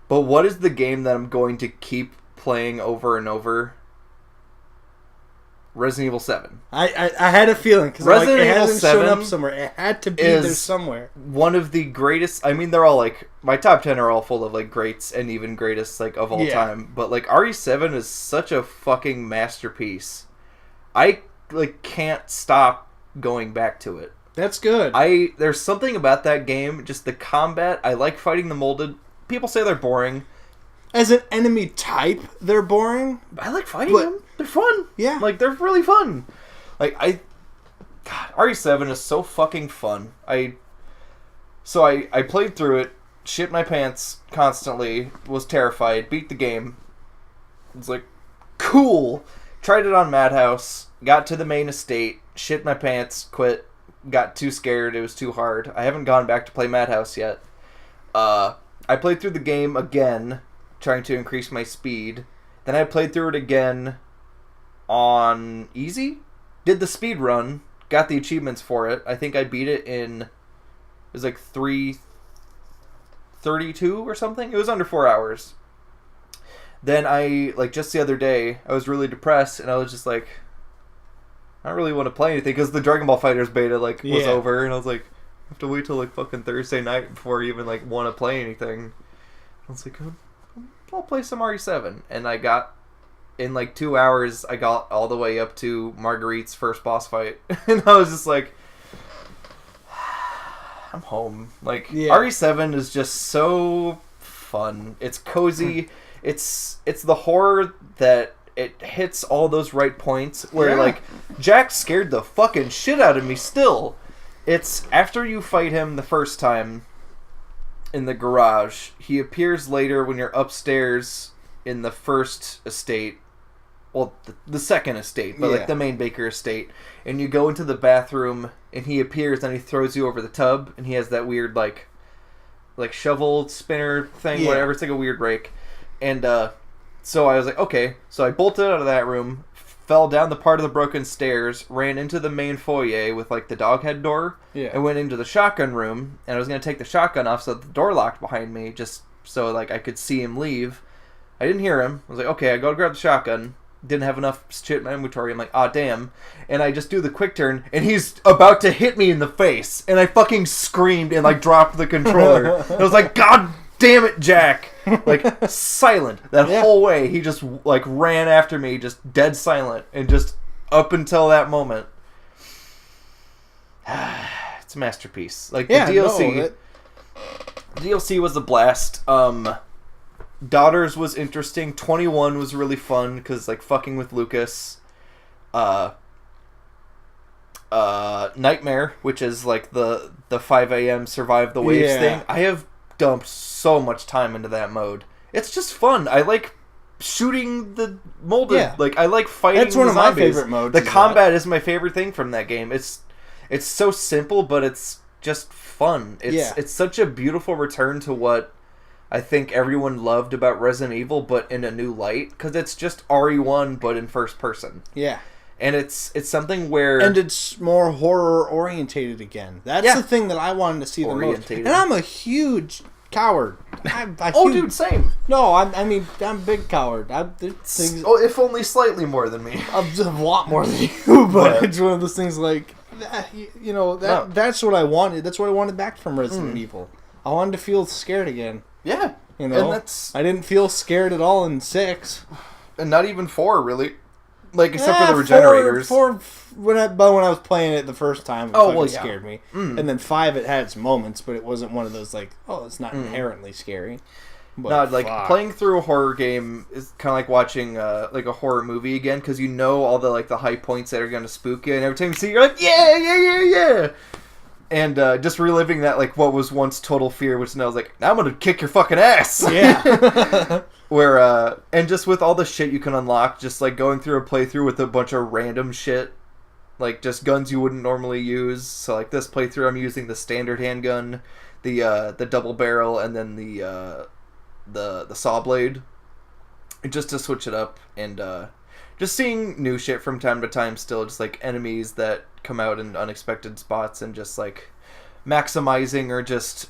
but what is the game that I'm going to keep playing over and over? Resident Evil 7. I had a feeling because Resident it Evil hasn't 7 shown up somewhere. It had to be there is somewhere. One of the greatest. I mean, they're all like my top 10 are all full of like greats and even greatest like of all time. But like RE7 is such a fucking masterpiece. I like can't stop going back to it. That's good. There's something about that game. Just the combat. I like fighting the molded. People say they're boring. As an enemy type, they're boring. I like fighting them. They're fun. Yeah. Like, they're really fun. Like, God, RE7 is so fucking fun. I played through it, shit my pants constantly, was terrified, beat the game. It's like, cool. Tried it on Madhouse, got to the main estate, shit my pants, quit, got too scared, it was too hard. I haven't gone back to play Madhouse yet. I played through the game again, trying to increase my speed. Then I played through it again on easy. Did the speed run. Got the achievements for it. I think I beat it in... It was like 3:32 or something. It was under 4 hours. Then I, like just the other day, I was really depressed and I was just like, I don't really want to play anything because the Dragon Ball FighterZ beta was over and I was like, I have to wait till like fucking Thursday night before I even like want to play anything. I was like, I'll play some RE7, and I got in like 2 hours. I got all the way up to Marguerite's first boss fight, and I was just like, I'm home. Like RE7 is just so fun. It's cozy. It's the horror that it hits all those right points where like Jack scared the fucking shit out of me. Still, it's after you fight him the first time in the garage. He appears later when you're upstairs in the first estate. Well, the second estate, but like the main Baker estate. And you go into the bathroom and he appears and he throws you over the tub and he has that weird like shovel spinner thing, whatever. It's like a weird rake. And so I was like, okay. So I bolted out of that room, fell down the part of the broken stairs, ran into the main foyer with like the dog head door. Yeah. I went into the shotgun room, and I was going to take the shotgun off so that the door locked behind me, just so like I could see him leave. I didn't hear him. I was like, okay, I go to grab the shotgun. Didn't have enough shit in my inventory. I'm like, ah, damn. And I just do the quick turn, and he's about to hit me in the face. And I fucking screamed and like dropped the controller. And I was like, God damn it, Jack. Like, silent. That whole way, he just like ran after me, just dead silent. And just up until that moment. It's a masterpiece. Like the DLC, DLC was a blast. Daughters was interesting. 21 was really fun because like fucking with Lucas. Nightmare, which is like the 5 a.m. survive the waves thing. I have dumped so much time into that mode. It's just fun. I like shooting the molded. Yeah. Like I like fighting. That's one of my favorite modes. The combat is my favorite thing from that game. It's so simple, but it's just fun. It's such a beautiful return to what I think everyone loved about Resident Evil, but in a new light, because it's just RE1, but in first person. Yeah. And it's something where... And it's more horror-orientated again. That's the thing that I wanted to see the most. And I'm a huge coward. Dude, same. No, I mean, I'm a big coward. If only slightly more than me. I'm just a lot more than you, but it's one of those things like... That's what I wanted. That's what I wanted back from Resident Evil. I wanted to feel scared again. Yeah. You know? And I didn't feel scared at all in 6. And not even 4, really. Like, except for the regenerators. 4 when I was playing it the first time, it scared me. And then 5, it had its moments, but it wasn't one of those, like, it's not inherently scary. But playing through a horror game is kind of like watching, like, a horror movie again, because you know all the, like, the high points that are going to spook you, and every time you see it, you're like, yeah! And just reliving that, like, what was once total fear, which now is like, now I'm going to kick your fucking ass! Yeah! Where, and just with all the shit you can unlock, just, like, going through a playthrough with a bunch of random shit, like, just guns you wouldn't normally use. So, like, this playthrough, I'm using the standard handgun, the double barrel, and then the saw blade, just to switch it up, and, just seeing new shit from time to time still, just, like, enemies that come out in unexpected spots, and just, like, maximizing or just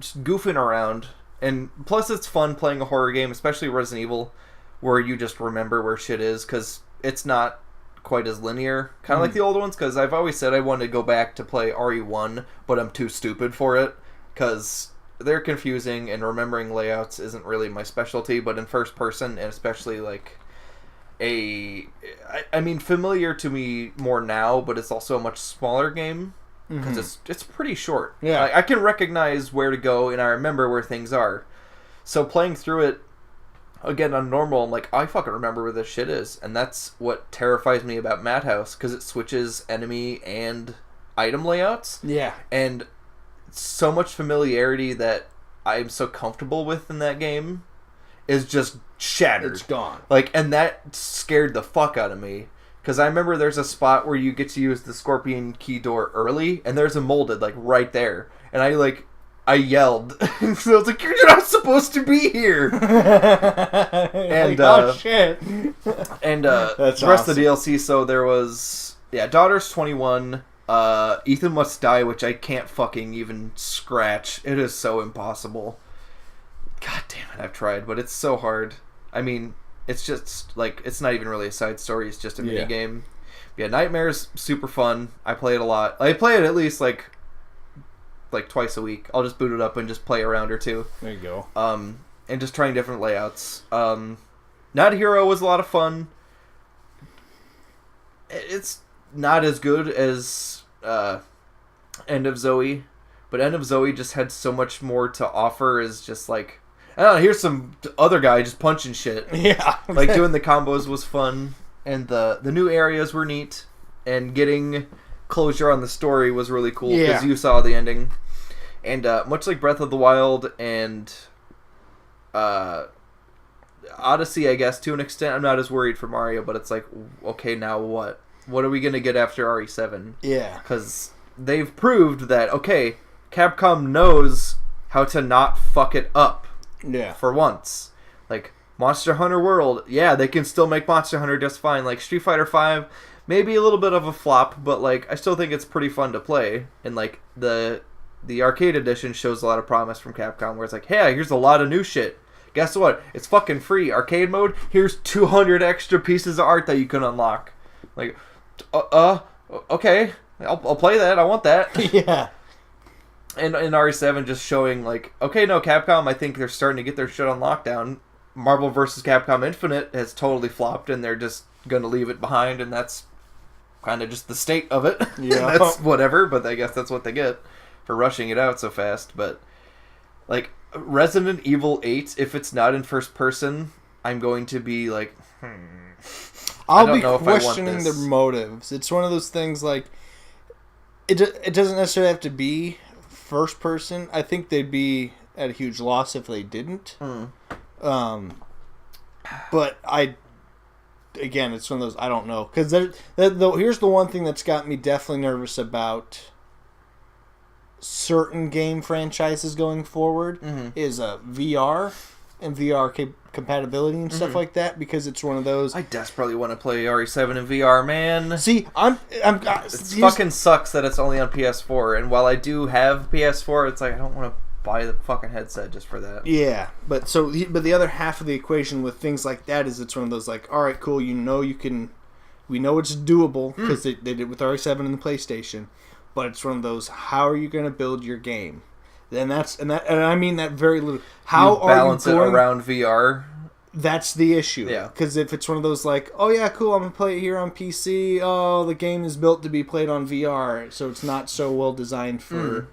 goofing around. And plus it's fun playing a horror game, especially Resident Evil, where you just remember where shit is, because it's not quite as linear, kind of like the old ones, because I've always said I wanted to go back to play RE1, but I'm too stupid for it, because they're confusing, and remembering layouts isn't really my specialty, but in first person, and especially like I mean, familiar to me more now, but it's also a much smaller game, because it's pretty short. Yeah. I can recognize where to go, and I remember where things are. So playing through it, again, on normal, I'm like, I fucking remember where this shit is, and that's what terrifies me about Madhouse, because it switches enemy and item layouts. Yeah. And so much familiarity that I'm so comfortable with in that game is just shattered. It's gone. Like, and that scared the fuck out of me. Because I remember there's a spot where you get to use the Scorpion Key door early, and there's a molded, like, right there. And I yelled. So I was like, you're not supposed to be here! And, like, oh, shit. And, That's the rest awesome. of the DLC, so there was, Daughter's 21, Ethan Must Die, which I can't fucking even scratch. It is so impossible. God damn it, I've tried, but it's so hard. I mean, it's just, like, it's not even really a side story, it's just a mini game. Yeah, Nightmare's super fun. I play it a lot. I play it at least, like twice a week. I'll just boot it up and just play a round or two. There you go. And just trying different layouts. Not Hero was a lot of fun. It's not as good as End of Zoe, but End of Zoe just had so much more to offer as just like, I don't know, here's some other guy just punching shit. Yeah. Like, doing the combos was fun, and the new areas were neat, and getting closure on the story was really cool, because you saw the ending. And much like Breath of the Wild and Odyssey, I guess, to an extent, I'm not as worried for Mario, but it's like, okay, now what? What are we going to get after RE7? Yeah. Because they've proved that, okay, Capcom knows how to not fuck it up. Yeah. For once. Like, Monster Hunter World, yeah, they can still make Monster Hunter just fine. Like, Street Fighter V, maybe a little bit of a flop, but, like, I still think it's pretty fun to play. And, like, the arcade edition shows a lot of promise from Capcom, where it's like, hey, here's a lot of new shit. Guess what? It's fucking free. Arcade mode, here's 200 extra pieces of art that you can unlock. Like, okay, I'll play that. I want that. Yeah. And in RE7, just showing, like, okay, no, Capcom, I think they're starting to get their shit on lockdown. Marvel vs. Capcom Infinite has totally flopped, and they're just going to leave it behind, and that's kind of just the state of it. Yeah. That's whatever, but I guess that's what they get for rushing it out so fast. But, like, Resident Evil 8, if it's not in first person, I'm going to be like, I'll be questioning their motives. It's one of those things, like, it doesn't necessarily have to be first person. I think they'd be at a huge loss if they didn't. But again, it's one of those, I don't know. Because here's the one thing that's got me definitely nervous about certain game franchises going forward is VR and VR compatibility and stuff like that, because it's one of those. I desperately want to play RE7 in VR, man. See, it fucking sucks that it's only on PS4, and while I do have PS4, it's like I don't want to buy the fucking headset just for that. Yeah, but the other half of the equation with things like that is it's one of those, like, all right, cool, we know it's doable because they did it with RE7 and the PlayStation. But it's one of those, how are you going to build your game? And I mean that very little. How you balance it around VR? That's the issue. Yeah. Because if it's one of those, like, oh yeah, cool, I'm going to play it here on PC. Oh, the game is built to be played on VR, so it's not so well designed for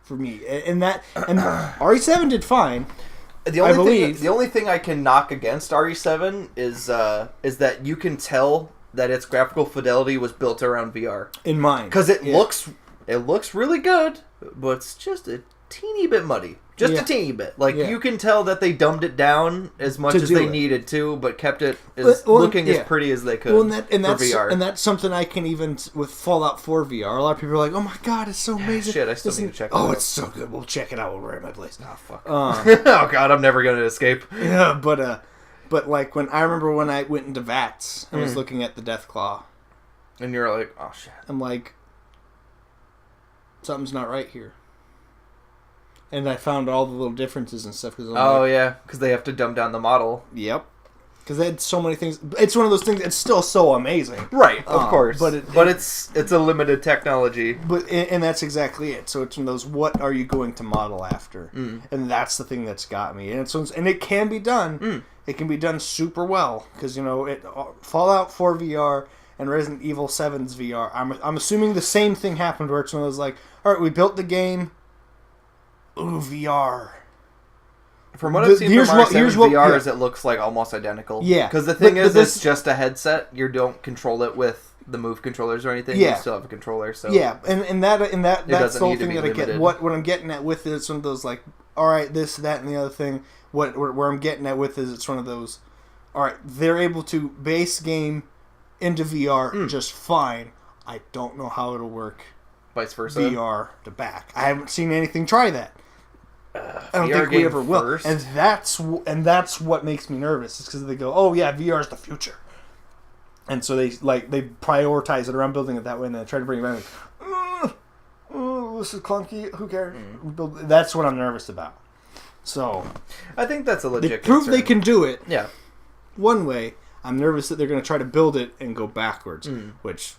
me. And RE7 did fine. The only thing I can knock against RE7 is that you can tell that its graphical fidelity was built around VR. In mind. Because it looks really good, but it's just a teeny bit muddy. Just a teeny bit. Like, you can tell that they dumbed it down as much as they needed to, but kept it looking as pretty as they could for VR. And that's something I can even, with Fallout 4 VR, a lot of people are like, oh my god, it's so amazing. Shit, I still need to check it out. Oh, it's so good. We'll check it out when we're at my place. Oh, fuck. Oh, god, I'm never going to escape. Yeah, but like, when I went into VATS, I was looking at the Deathclaw. And you're like, oh shit. I'm like, something's not right here. And I found all the little differences and stuff. Because they have to dumb down the model. Yep. because they had so many things. It's one of those things. It's still so amazing, right? Of course, but it's a limited technology. But and that's exactly it. So it's one of those. What are you going to model after? And that's the thing that's got me. And it can be done. It can be done super well because Fallout 4 VR and Resident Evil 7's VR. I'm assuming the same thing happened where it's one of those like, all right, we built the game. Ooh, VR. From what I've seen from VR, it looks like almost identical. Yeah. Because the thing is, it's just a headset. You don't control it with the Move controllers or anything. Yeah. You still have a controller. So yeah, and that's the whole thing that I get. What I'm getting at with it is one of those like, all right, this, that, and the other thing. Where I'm getting at with is it's one of those, all right, they're able to base game into VR just fine. I don't know how it'll work. Vice versa. VR to back. I haven't seen anything try that. I don't think we ever will, and that's what makes me nervous. Is because they go, "Oh yeah, VR is the future," and so they prioritize it around building it that way, and then try to bring it back. This is clunky. Who cares? That's what I'm nervous about. So, I think that's a legit. They prove they can do it. Yeah. One way, I'm nervous that they're going to try to build it and go backwards, which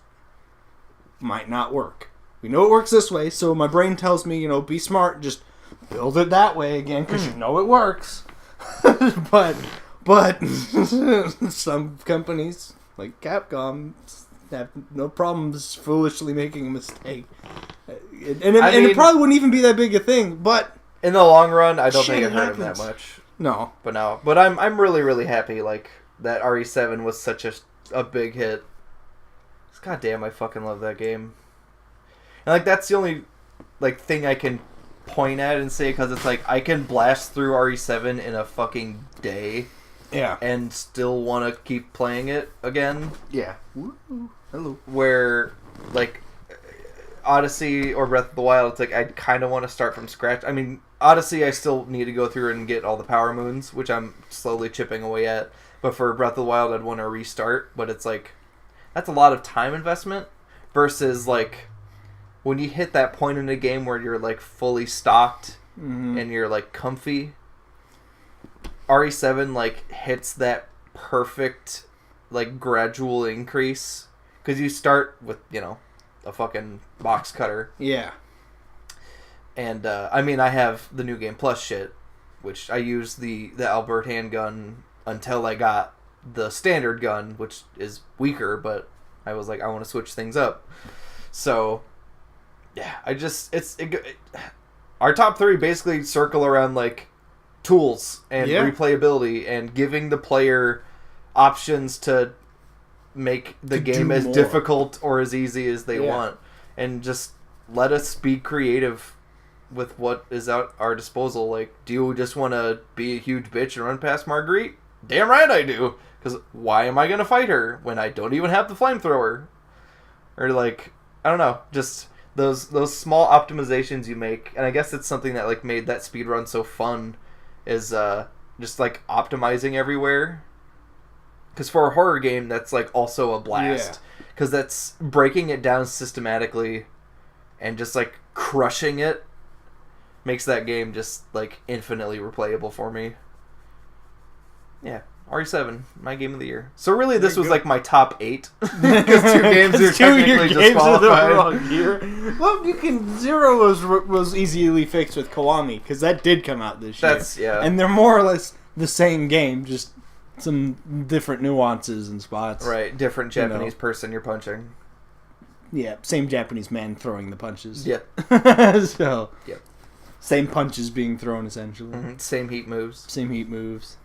might not work. We know it works this way, so my brain tells me, be smart, just build it that way again, because it works. but some companies, like Capcom, have no problems foolishly making a mistake. And it probably wouldn't even be that big a thing, but in the long run, I don't think it hurt him that much. No. But I'm really, really happy that RE7 was such a big hit. God damn, I fucking love that game. And that's the only thing I can point at and say, because it's I can blast through RE7 in a fucking day. Yeah. And still want to keep playing it again. Yeah. Woo. Hello. Where Odyssey or Breath of the Wild, it's I kind of want to start from scratch. I mean, Odyssey, I still need to go through and get all the power moons, which I'm slowly chipping away at. But for Breath of the Wild, I'd want to restart. But it's that's a lot of time investment versus when you hit that point in a game where you're fully stocked and you're comfy. RE7 hits that perfect gradual increase because you start with a fucking box cutter. Yeah. And I have the New Game Plus shit, which I used the Albert handgun until I got the standard gun, which is weaker, but I was I want to switch things up. So yeah, our top 3 basically circle around tools and replayability and giving the player options to make the game as difficult or as easy as they want, and just let us be creative with what is at our disposal. Do you just want to be a huge bitch and run past Marguerite? Damn right I do, because why am I going to fight her when I don't even have the flamethrower? Or I don't know, just those small optimizations you make, and I guess it's something that made that speedrun so fun, is just optimizing everywhere. Because for a horror game, that's also a blast. Because that's breaking it down systematically and just crushing it makes that game just infinitely replayable for me. Yeah, RE7, my game of the year. So really, this was my top 8 because 2 games are technically disqualified. Wrong year. Well, 0 was easily fixed with Kiwami because that did come out this year. And they're more or less the same game, just some different nuances and spots. Right, different Japanese person you're punching. Yeah, same Japanese man throwing the punches. Yep. So. Yep. Same punches being thrown essentially. Mm-hmm. Same heat moves.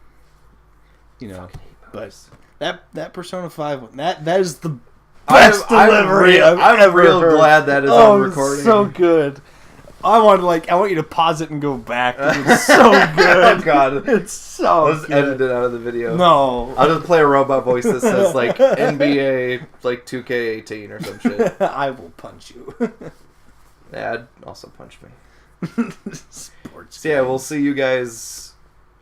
But that Persona 5 that is the best delivery I've ever real heard. Glad that is on recording. So good. I want you to pause it and go back. It's so good. Oh god, it's so I'll just edit it out of the video. No, I'll just play a robot voice that says NBA 2K18 or some shit. I will punch you. Yeah, I'd also punch me. Sports. So yeah, we'll see you guys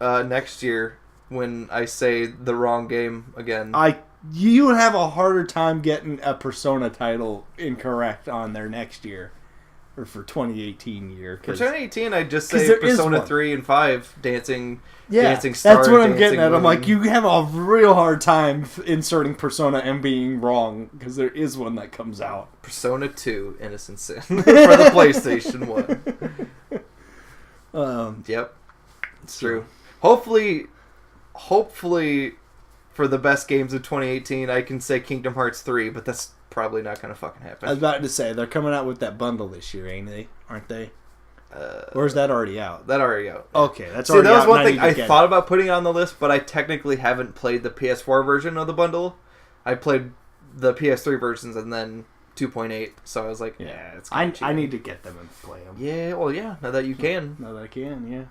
next year when I say the wrong game again. You would have a harder time getting a Persona title incorrect on there next year. or for 2018 year. For 2018, I'd just 'cause say there is Persona one. 3 and 5, Dancing Yeah, Star. that's what I'm getting at. Dancing I'm like, Moon. you have a real hard time inserting Persona and being wrong because there is one that comes out. Persona 2, Innocent Sin for the PlayStation 1. Yep, it's true. Hopefully, for the best games of 2018, I can say Kingdom Hearts 3, but that's probably not going to fucking happen. I was about to say they're coming out with that bundle this year, ain't they? Aren't they? Or is that already out? That already out. Okay, that's See, already that was out. one and thing need I to get thought it. about putting on the list, but I technically haven't played the PS4 version of the bundle. I played the PS3 versions and then 2.8, so I was like, yeah, it's I cheating. need to get them and play them. Yeah, well, yeah, now that you can. Now that I can, yeah.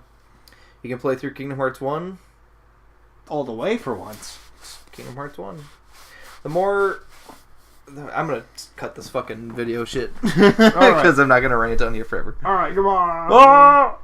You can play through Kingdom Hearts 1. All the way for once. Kingdom Hearts 1. The more... I'm going to cut this fucking video shit. Because I'm not going to rant on here forever. Alright, come on.